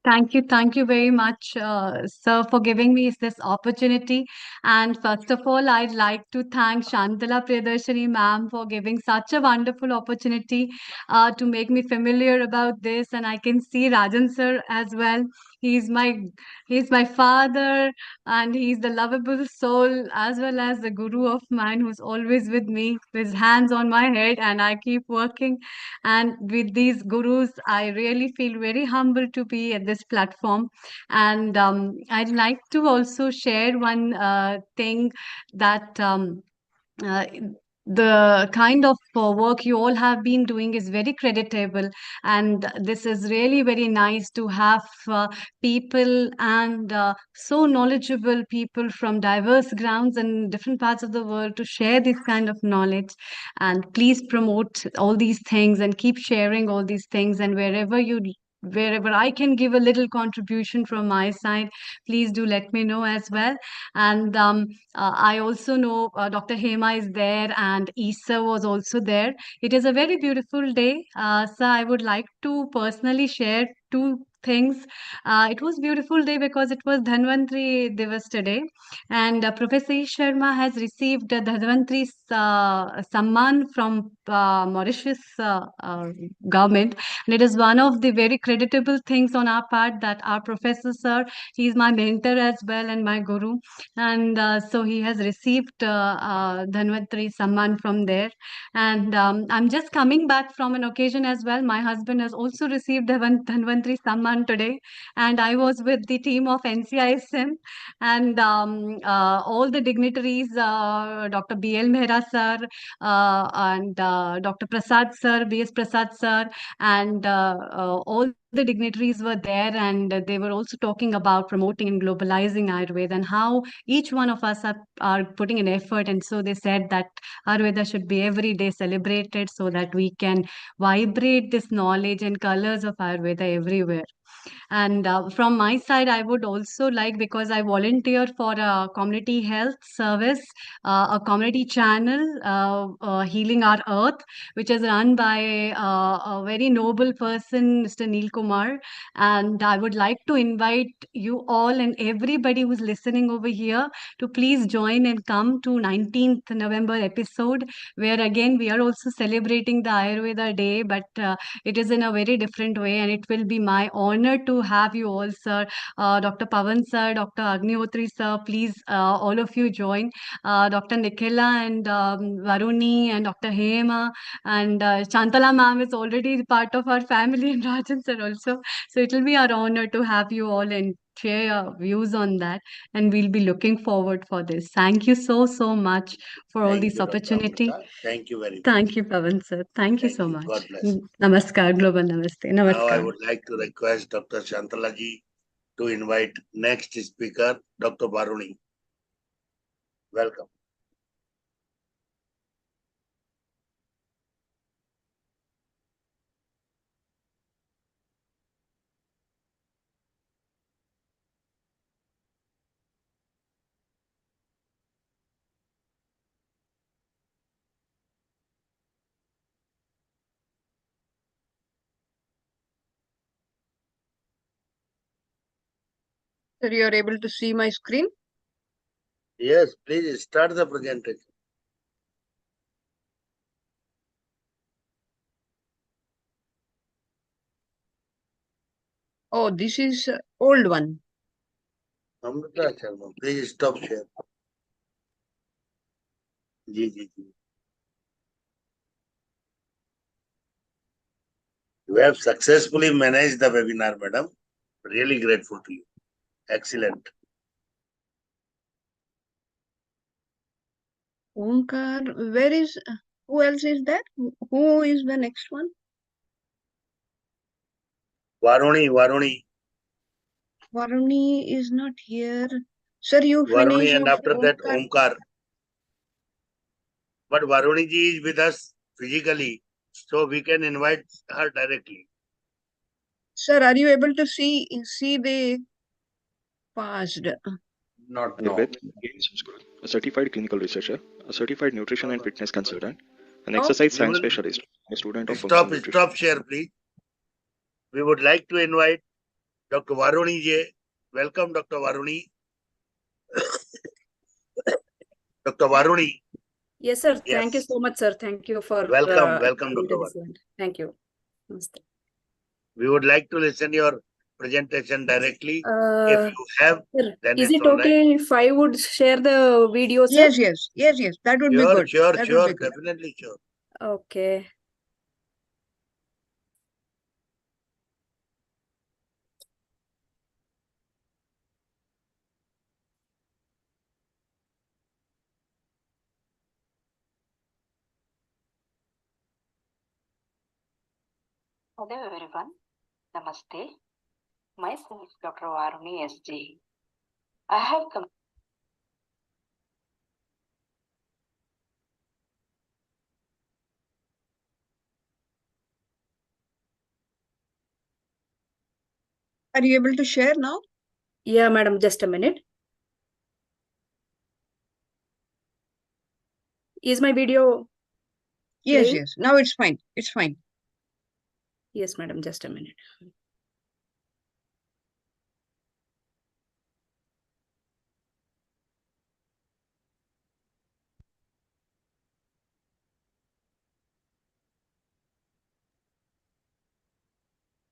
Thank you very much, sir, for giving me this opportunity. And first of all, I'd like to thank Shantala Priyadarshini ma'am for giving such a wonderful opportunity to make me familiar about this. And I can see Rajan sir as well. He's my he's my father, and he's the lovable soul as well as the guru of mine who's always with me, with his hands on my head, and I keep working. And with these gurus, I really feel very humble to be at this platform. And I'd like to also share one thing that. Uh, the kind of work you all have been doing is very creditable, and this is really very nice to have people and so knowledgeable people from diverse grounds and different parts of the world to share this kind of knowledge. And please promote all these things and keep sharing all these things, and wherever I can give a little contribution from my side, please do let me know as well. And I also know Dr. Hema is there and Isa was also there. It is a very beautiful day. So I would like to personally share two things. It was beautiful day because it was Dhanvantri Divas today, and Professor E. Sharma has received the Dhanvantri Samman from Mauritius government, and it is one of the very creditable things on our part that our professor sir, he is my mentor as well and my guru, and so he has received Dhanvantri Samman from there. And I'm just coming back from an occasion as well. My husband has also received Dhanvantri Samman today, and I was with the team of NCISM, and all the dignitaries, Dr. B.L. Mehra sir, and Dr. Prasad sir, B.S. Prasad sir, and all the dignitaries were there, and they were also talking about promoting and globalizing Ayurveda and how each one of us are putting an effort. And so they said that Ayurveda should be every day celebrated so that we can vibrate this knowledge and colors of Ayurveda everywhere. And from my side, I would also like, because I volunteer for a community health service, a community channel, Healing Our Earth, which is run by a very noble person, Mr. Neil Kumar. And I would like to invite you all and everybody who's listening over here to please join and come to 19th November episode, where again we are also celebrating the Ayurveda Day, but it is in a very different way, and it will be my honor to have you all, sir. Dr. Pavan sir, Dr. Agnihotri sir, please all of you join. Dr. Nikhila and Varuni and Dr. Hema and Chantala ma'am is already part of our family, and Rajan sir also. So it will be our honor to have you all and share your views on that, and we'll be looking forward for this. Thank you so much for all Thank this you, Dr. opportunity. Amrita. Thank you very much. Thank you, Pavan sir. Thank you so much. God bless. Namaskar, global namaste. Now I Namaskar. would like to request Dr. Shantalaji to invite next speaker, Dr. Baruni. Welcome. Sir, you are able to see my screen? Yes, please start the presentation. Oh, this is old one. Amrita Sharma, please stop share. Ji. You have successfully managed the webinar, madam. Really grateful to you. Excellent. Omkar, where is, who else is there? Who is the next one? Varuni. Varuni is not here. Sir, you Varuni, finish and of after that Omkar. Omkar. But Varuni ji is with us physically, so we can invite her directly. Sir, are you able to see the past? Not now. Ayurveda, a certified clinical researcher, a certified nutrition and fitness consultant, an No. exercise science You will- specialist, a student of functional nutrition. Stop share, please. We would like to invite Dr. Varuni ji. Welcome, Dr. Varuni. Dr. Varuni. Yes, sir. Yes. Thank you so much, sir. Thank you for Welcome, Dr. inviting to this Varuni. event. Thank you. Namaste. We would like to listen your presentation directly. If Uh, you have, sir, then is it's it all right. okay if I would share the video, sir? Yes. That would be good. Sure, That would be good. definitely sure. Okay. Hello everyone, Namaste. Myself Dr. Varuni SG. I have come. Are you able to share now? Yeah, madam, just a minute. Is my video Yes, playing? yes. Now it's fine. It's fine. Yes, madam, just a minute.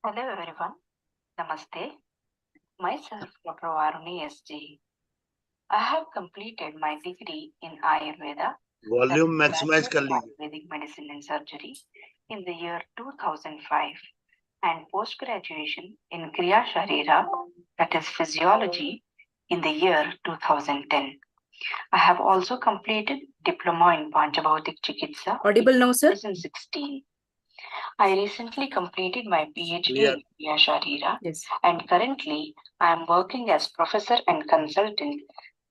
Hello everyone, Namaste. Myself Dr. Varuni SG. I have completed my degree in Ayurveda, Volume maximize kar lijiye. Ayurvedic medicine and surgery in the year 2005 and post-graduation in Kriya Sharira, that is physiology, in the year 2010. I have also completed diploma in Panchabhautik Chikitsa Audible now, sir? in 2016. I recently completed my PhD Clear. in Kriya Sharira, Yes. and currently I am working as professor and consultant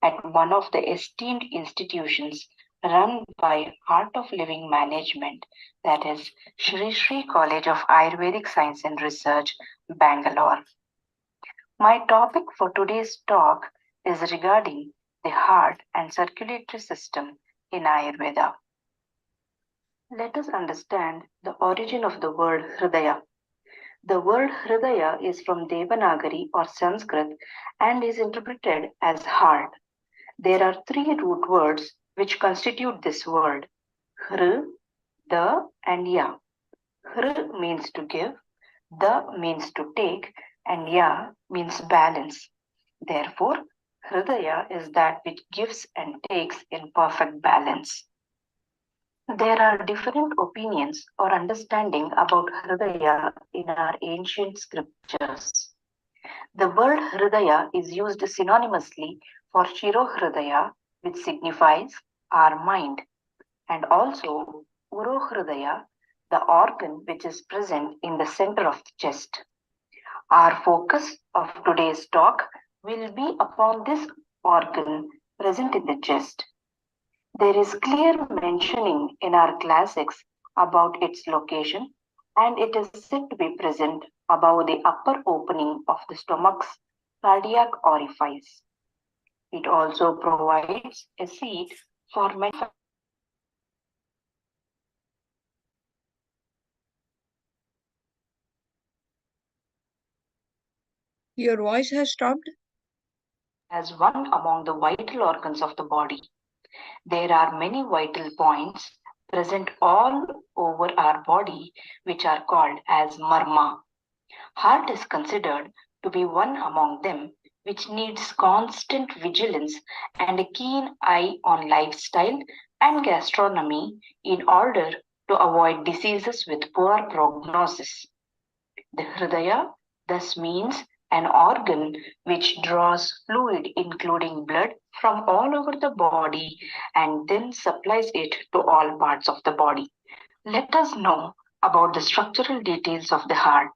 at one of the esteemed institutions run by Art of Living Management, that is Shri Shri College of Ayurvedic Science and Research, Bangalore. My topic for today's talk is regarding the heart and circulatory system in Ayurveda. Let us understand the origin of the word Hridaya. The word Hridaya is from Devanagari or Sanskrit and is interpreted as heart. There are three root words which constitute this word: Hri, Da, and Ya. Hri means to give, Da means to take, and Ya means balance. Therefore, Hridaya is that which gives and takes in perfect balance. There are different opinions or understanding about Hridaya in our ancient scriptures. The word Hridaya is used synonymously for Shiro Hridaya, which signifies our mind, and also Uro Hridaya, the organ which is present in the center of the chest. Our focus of today's talk will be upon this organ present in the chest. There is clear mentioning in our classics about its location, and it is said to be present above the upper opening of the stomach's cardiac orifice. It also provides a seat for many. Your voice has stopped. As one among the vital organs of the body. There are many vital points present all over our body which are called as marma. Heart is considered to be one among them, which needs constant vigilance and a keen eye on lifestyle and gastronomy in order to avoid diseases with poor prognosis. The Hridaya thus means an organ which draws fluid including blood from all over the body and then supplies it to all parts of the body. Let us know about the structural details of the heart.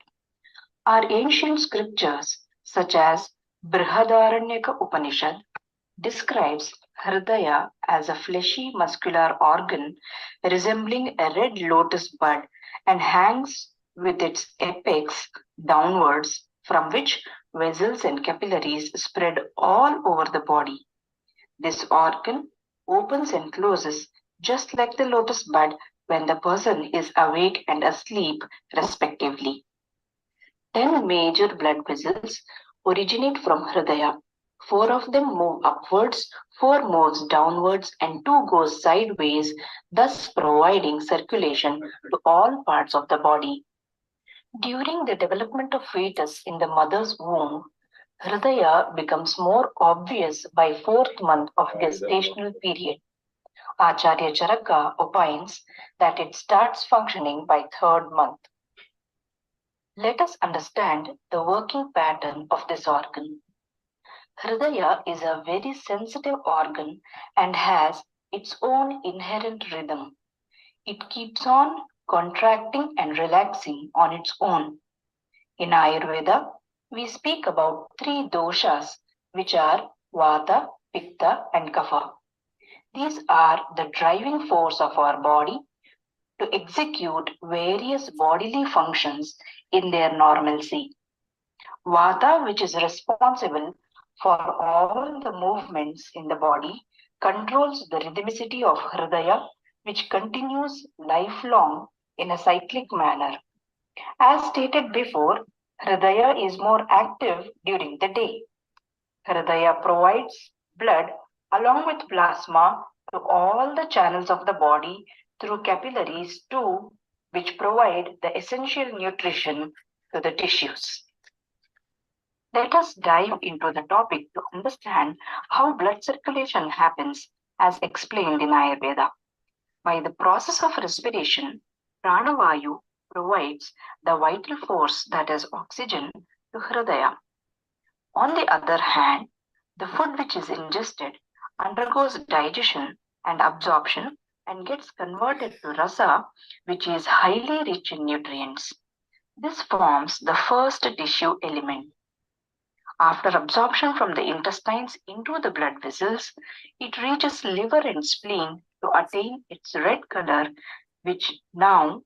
Our ancient scriptures, such as Brihadaranyaka Upanishad, describes Hridaya as a fleshy muscular organ resembling a red lotus bud and hangs with its apex downwards, from which vessels and capillaries spread all over the body. This organ opens and closes just like the lotus bud when the person is awake and asleep, respectively. 10 major blood vessels originate from Hridaya. 4 of them move upwards, 4 moves downwards, and 2 go sideways, thus providing circulation to all parts of the body. During the development of fetus in the mother's womb, Hridaya becomes more obvious by 4th month of gestational period. Acharya Charaka opines that it starts functioning by 3rd month. Let us understand the working pattern of this organ. Hridaya is a very sensitive organ and has its own inherent rhythm. It keeps on contracting and relaxing on its own. In Ayurveda, we speak about 3 doshas, which are Vata, Pitta, and Kapha. These are the driving force of our body to execute various bodily functions in their normalcy. Vata, which is responsible for all the movements in the body, controls the rhythmicity of Hridaya, which continues lifelong in a cyclic manner. As stated before, Hridaya is more active during the day. Hridaya provides blood along with plasma to all the channels of the body through capillaries too, which provide the essential nutrition to the tissues. Let us dive into the topic to understand how blood circulation happens as explained in Ayurveda. By the process of respiration, pranavayu provides the vital force that is oxygen to Hridaya. On the other hand, the food which is ingested undergoes digestion and absorption and gets converted to rasa, which is highly rich in nutrients. This forms the first tissue element. After absorption from the intestines into the blood vessels, it reaches liver and spleen to attain its red color, which now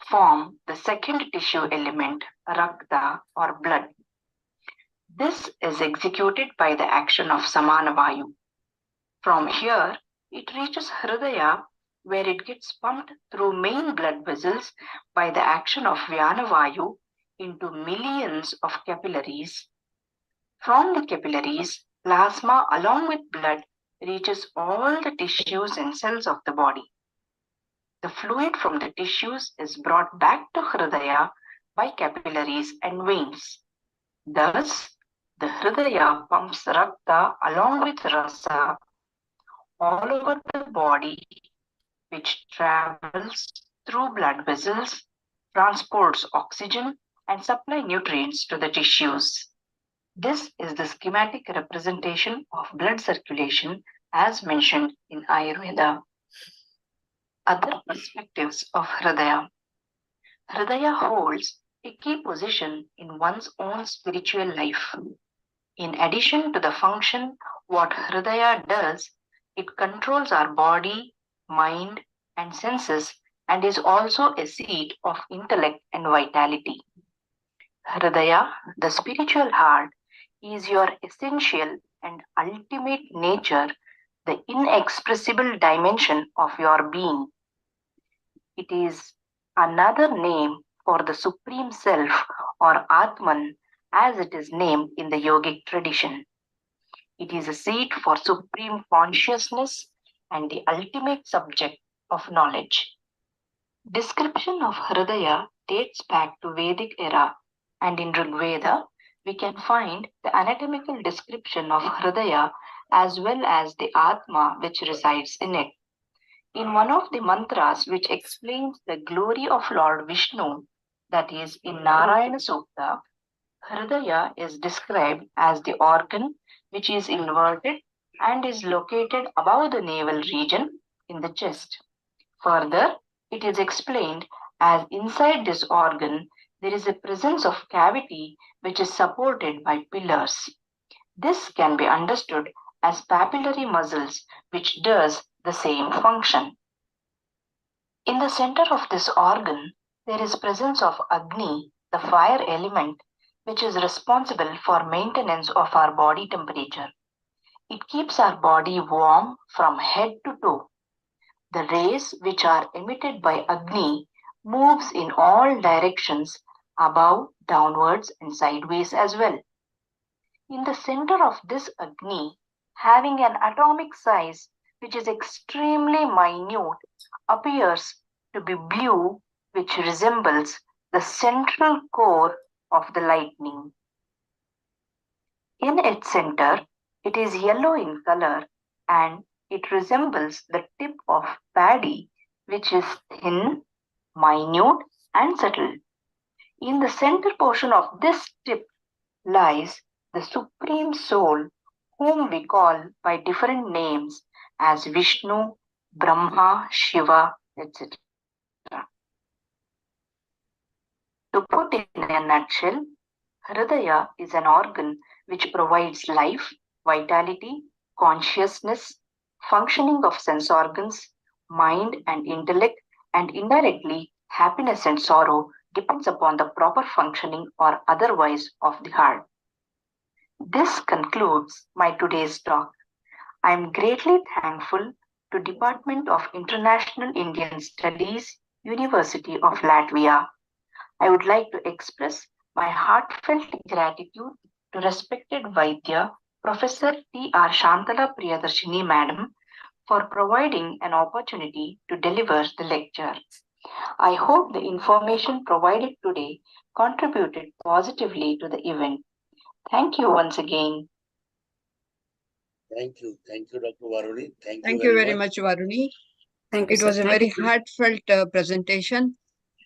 form the second tissue element, rakta or blood. This is executed by the action of Samanavayu. From here, it reaches Hridaya, where it gets pumped through main blood vessels by the action of Vyanavayu into millions of capillaries. From the capillaries, plasma along with blood reaches all the tissues and cells of the body. The fluid from the tissues is brought back to Hridaya by capillaries and veins. Thus, the Hridaya pumps Rakta along with Rasa all over the body, which travels through blood vessels, transports oxygen, and supply nutrients to the tissues. This is the schematic representation of blood circulation as mentioned in Ayurveda. Other perspectives of Hridaya. Hridaya holds a key position in one's own spiritual life. In addition to the function what Hridaya does, it controls our body, mind, and senses and is also a seat of intellect and vitality. Hridaya, the spiritual heart, is your essential and ultimate nature, the inexpressible dimension of your being. It is another name for the Supreme Self or Atman, as it is named in the yogic tradition. It is a seat for supreme consciousness and the ultimate subject of knowledge. Description of Hridaya dates back to Vedic era, and in Rigveda, we can find the anatomical description of Hridaya as well as the Atma which resides in it. In one of the mantras which explains the glory of Lord Vishnu, that is in Narayana Sukta, Hridaya is described as the organ which is inverted and is located above the navel region in the chest. Further, it is explained as inside this organ there is a presence of cavity which is supported by pillars. This can be understood as papillary muscles which does the same function. In the center of this organ, there is presence of Agni, the fire element, which is responsible for maintenance of our body temperature. It keeps our body warm from head to toe. The rays which are emitted by Agni moves in all directions, above, downwards and sideways as well. In the center of this Agni, having an atomic size which is extremely minute, appears to be blue, which resembles the central core of the lightning. In its center, it is yellow in color and it resembles the tip of paddy, which is thin, minute, and subtle. In the center portion of this tip lies the Supreme Soul, whom we call by different names as Vishnu, Brahma, Shiva, etc. To put in a nutshell, Hridaya is an organ which provides life, vitality, consciousness, functioning of sense organs, mind and intellect, and indirectly happiness and sorrow depends upon the proper functioning or otherwise of the heart. This concludes my today's talk. I am greatly thankful to Department of International Indian Studies, University of Latvia. I would like to express my heartfelt gratitude to respected Vaidya, Professor T.R. Shantala Priyadarshini Madam, for providing an opportunity to deliver the lecture. I hope the information provided today contributed positively to the event. Thank you once again. Thank you, Dr. Varuni. Thank you very much, Varuni. Thank you, It sir. was a Thank very you. heartfelt presentation,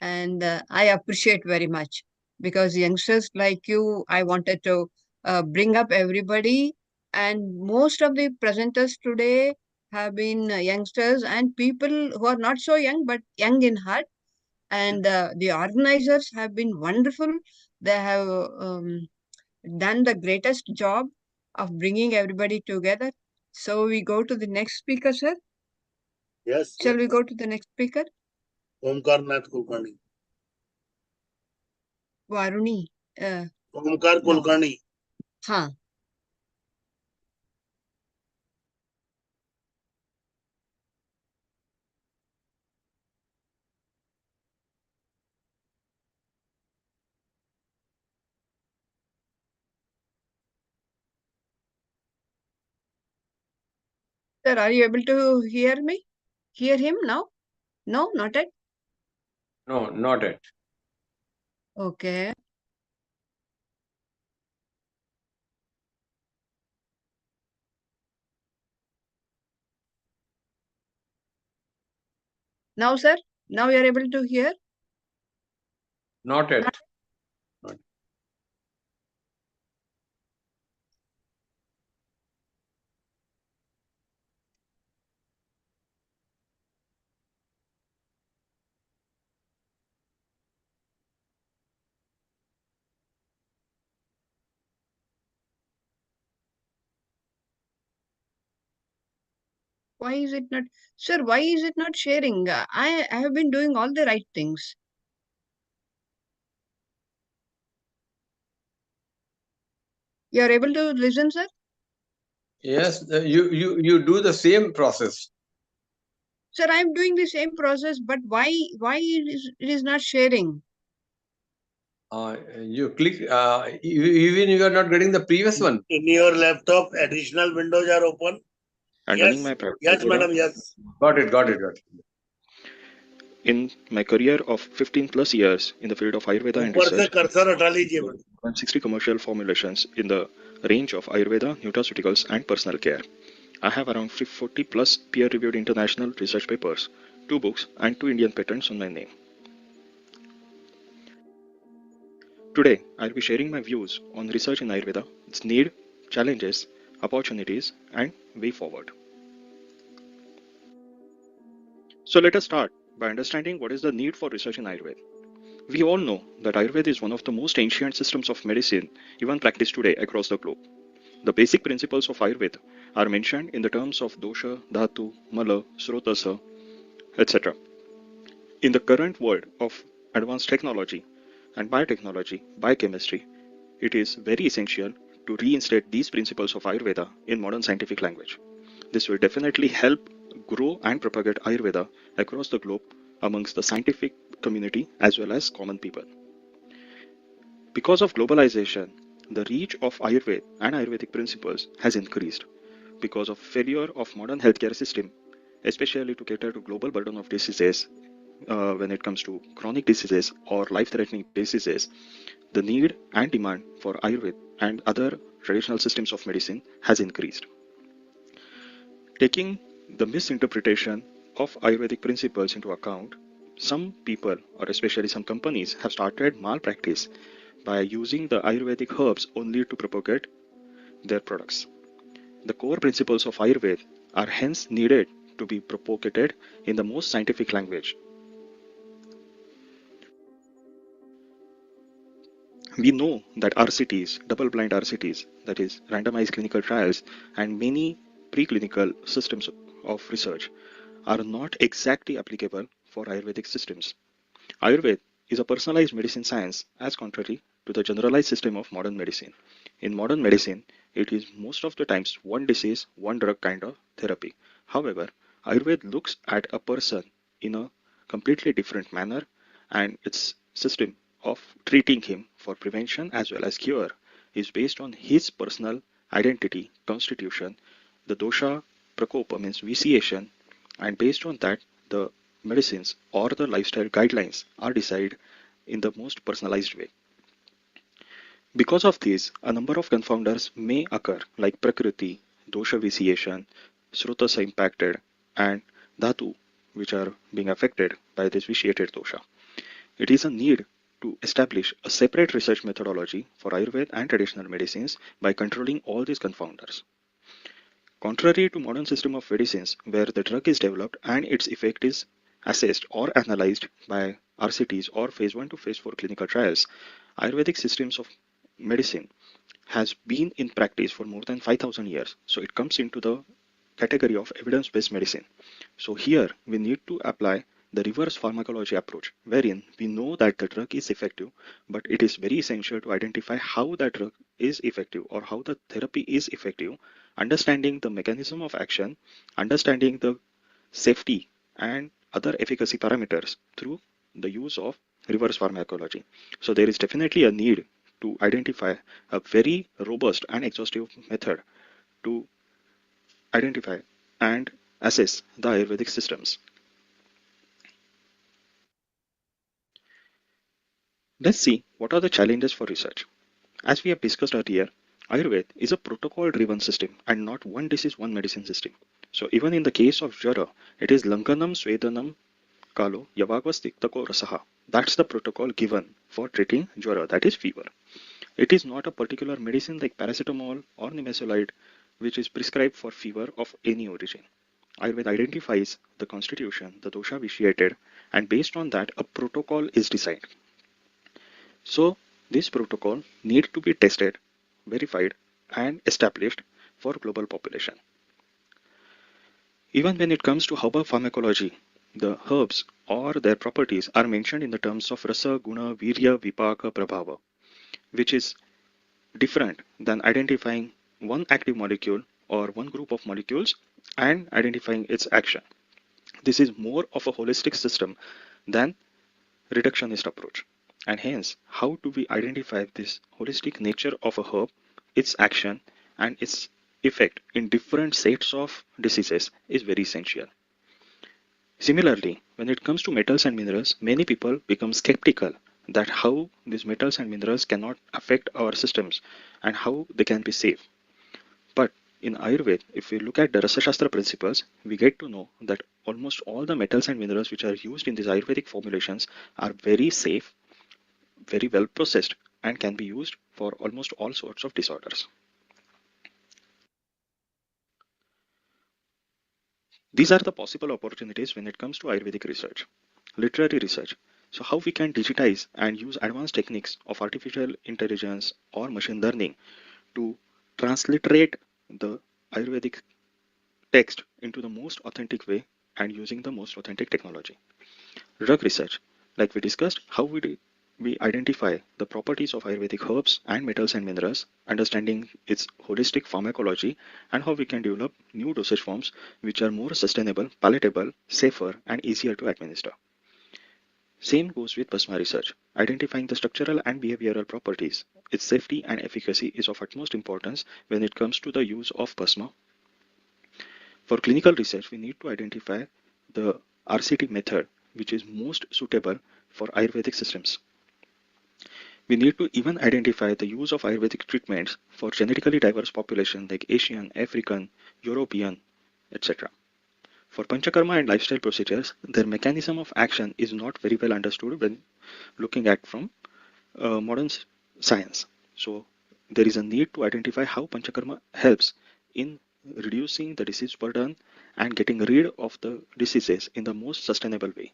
and I appreciate very much, because youngsters like you, I wanted to bring up everybody, and most of the presenters today have been youngsters and people who are not so young but young in heart, and the organizers have been wonderful. They have done the greatest job of bringing everybody together. So we go to the next speaker, sir. Yes. Shall we go to the next speaker? Omkar Nath Kulkarni. Varuni. Omkar Kulkarni. Huh. Sir, are you able to hear me? Hear him now? No, not yet. No, not yet. Okay. Now, sir, now you are able to hear? Not yet. Why is it not? Sir, why is it not sharing? I have been doing all the right things. You are able to listen, sir? Yes, you do the same process. Sir, I am doing the same process, but why it is not sharing? You click, even you are not getting the previous one. In your laptop, additional windows are open. And Yes, running my practice. yes, madam, yes. Got it. In my career of 15 plus years in the field of Ayurveda and ऊपर से research, cursor हटा लीजिए madam. 160 commercial formulations in the range of Ayurveda, nutraceuticals, and personal care. I have around 40 plus peer-reviewed international research papers, 2 books, and 2 Indian patents on my name. Today, I'll be sharing my views on research in Ayurveda, its need, challenges, opportunities, and way forward. So let us start by understanding what is the need for research in Ayurveda. We all know that Ayurveda is one of the most ancient systems of medicine even practiced today across the globe. The basic principles of Ayurveda are mentioned in the terms of dosha, dhatu, mala, srotasa, etc. In the current world of advanced technology and biotechnology, biochemistry, it is very essential to reinstate these principles of Ayurveda in modern scientific language. This will definitely help grow and propagate Ayurveda across the globe amongst the scientific community as well as common people. Because of globalization, the reach of Ayurveda and Ayurvedic principles has increased. Because of failure of modern healthcare system, especially to cater to global burden of diseases, when it comes to chronic diseases or life-threatening diseases, the need and demand for Ayurveda and other traditional systems of medicine has increased. Taking the misinterpretation of Ayurvedic principles into account, some people, or especially some companies, have started malpractice by using the Ayurvedic herbs only to propagate their products. The core principles of Ayurveda are hence needed to be propagated in the most scientific language. We know that RCTs, double-blind RCTs, that is randomized clinical trials, and many preclinical systems of research are not exactly applicable for Ayurvedic systems. Ayurveda is a personalized medicine science as contrary to the generalized system of modern medicine. In modern medicine, it is most of the times one disease, one drug kind of therapy. However, Ayurveda looks at a person in a completely different manner, and its system of treating him for prevention as well as cure is based on his personal identity, constitution, the dosha prakopa means vitiation, and based on that, the medicines or the lifestyle guidelines are decided in the most personalized way. Because of this, a number of confounders may occur like prakriti, dosha vitiation, srotasa impacted, and dhatu, which are being affected by this vitiated dosha. It is a need to establish a separate research methodology for Ayurveda and traditional medicines by controlling all these confounders. Contrary to modern system of medicines where the drug is developed and its effect is assessed or analyzed by RCTs or phase 1 to phase 4 clinical trials, Ayurvedic systems of medicine has been in practice for more than 5,000 years. So it comes into the category of evidence-based medicine. So here we need to apply the reverse pharmacology approach, wherein we know that the drug is effective, but it is very essential to identify how that drug is effective or how the therapy is effective, understanding the mechanism of action, understanding the safety and other efficacy parameters through the use of reverse pharmacology. So there is definitely a need to identify a very robust and exhaustive method to identify and assess the Ayurvedic systems. Let's see what are the challenges for research. As we have discussed earlier, Ayurveda is a protocol-driven system and not one disease, one medicine system. So even in the case of Jara, it is Lankanam Swedanam Kalo Yavagvas Tiktako Rasaha. That's the protocol given for treating Jara, that is fever. It is not a particular medicine like paracetamol or nimesulide which is prescribed for fever of any origin. Ayurveda identifies the constitution, the dosha vitiated, and based on that, a protocol is decided. So this protocol needs to be tested, verified, and established for global population. Even when it comes to herbal pharmacology, the herbs or their properties are mentioned in the terms of rasa, guna, virya, vipaka, prabhava, which is different than identifying one active molecule or one group of molecules and identifying its action. This is more of a holistic system than reductionist approach. And hence, how do we identify this holistic nature of a herb, its action, and its effect in different sets of diseases is very essential. Similarly, when it comes to metals and minerals, many people become skeptical that how these metals and minerals cannot affect our systems and how they can be safe. But in Ayurveda, if we look at the Rasa Shastra principles, we get to know that almost all the metals and minerals which are used in these Ayurvedic formulations are very safe, very well processed, and can be used for almost all sorts of disorders. These are the possible opportunities when it comes to Ayurvedic research, literary research. So how we can digitize and use advanced techniques of artificial intelligence or machine learning to transliterate the Ayurvedic text into the most authentic way and using the most authentic technology. Drug research, like we discussed, how we identify the properties of Ayurvedic herbs and metals and minerals, understanding its holistic pharmacology, and how we can develop new dosage forms which are more sustainable, palatable, safer, and easier to administer. Same goes with plasma research. Identifying the structural and behavioral properties, its safety and efficacy is of utmost importance when it comes to the use of plasma. For clinical research, we need to identify the RCT method which is most suitable for Ayurvedic systems. We need to even identify the use of Ayurvedic treatments for genetically diverse populations like Asian, African, European, etc. For Panchakarma and lifestyle procedures, their mechanism of action is not very well understood when looking at from modern science. So there is a need to identify how Panchakarma helps in reducing the disease burden and getting rid of the diseases in the most sustainable way.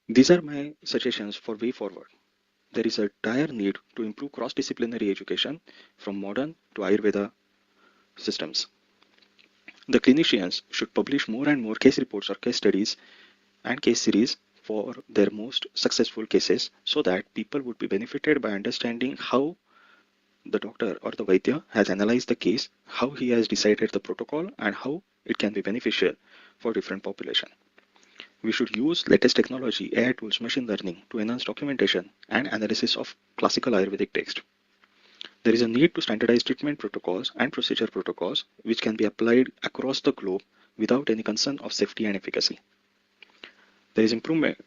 These are my suggestions for way forward. There is a dire need to improve cross-disciplinary education from modern to Ayurveda systems. The clinicians should publish more and more case reports or case studies and case series for their most successful cases so that people would be benefited by understanding how the doctor or the Vaidya has analyzed the case, how he has decided the protocol, and how it can be beneficial for different population. We should use latest technology, AI tools, machine learning to enhance documentation and analysis of classical Ayurvedic text. There is a need to standardize treatment protocols and procedure protocols which can be applied across the globe without any concern of safety and efficacy. There is improvement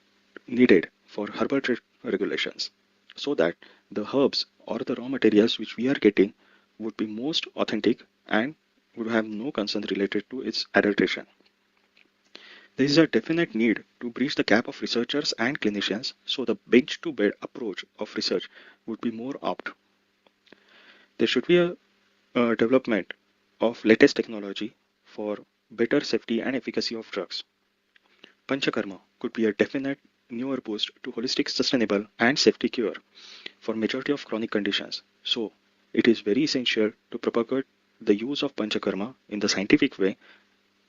needed for herbal trade regulations so that the herbs or the raw materials which we are getting would be most authentic and would have no concern related to its adulteration. There is a definite need to bridge the gap of researchers and clinicians so the bench-to-bed approach of research would be more apt. There should be a development of latest technology for better safety and efficacy of drugs. Panchakarma could be a definite newer boost to holistic, sustainable, and safety cure for majority of chronic conditions. So, it is very essential to propagate the use of Panchakarma in the scientific way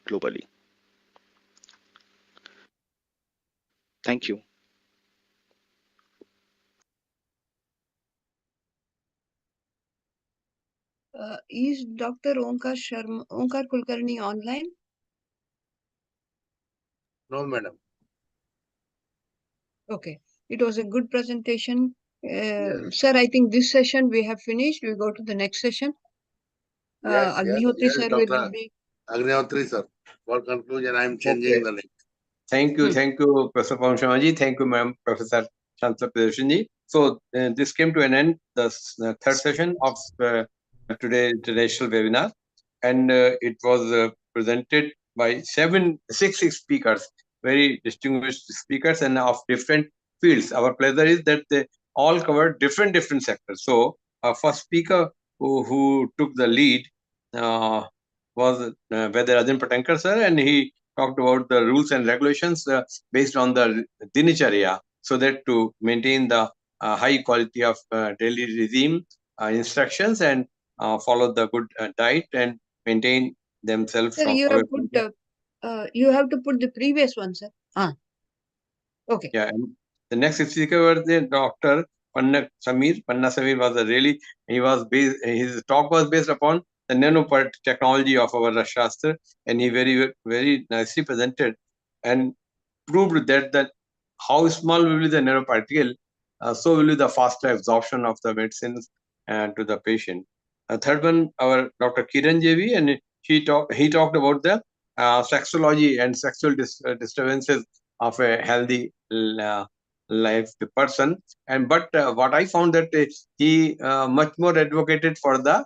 globally. Thank you. Is Dr. Onkar Kulkarni online? No, madam. Okay. It was a good presentation. Sir, I think this session we have finished. We go to the next session. Agnihotri sir will be. Agnihotri sir. For conclusion, I am changing the name. Thank you, Professor Paramashamaji. Thank you, Ma'am, Professor Shanta Priyadarshini. So this came to an end, the third session of today's international webinar, and it was presented by six speakers, very distinguished speakers, and of different fields. Our pleasure is that they all covered different sectors. So our first speaker who took the lead was Vedarajan Patankar sir, and he talked about the rules and regulations based on the Dinacharya, so that to maintain the high quality of daily regime instructions and follow the good diet and maintain themselves Sir, from you have to put the previous one, sir. Okay. Yeah, and the next speaker was the Dr. Panna Samir. Panna Samir was his talk was based upon the nanopart technology of our Shastra, and he very nicely presented and proved that how small will be the nanoparticle, so will be the faster absorption of the medicines to the patient. Third one, our Dr. Kiran JV, and he talked about the sexology and sexual disturbances of a healthy life person. But what I found that he much more advocated for the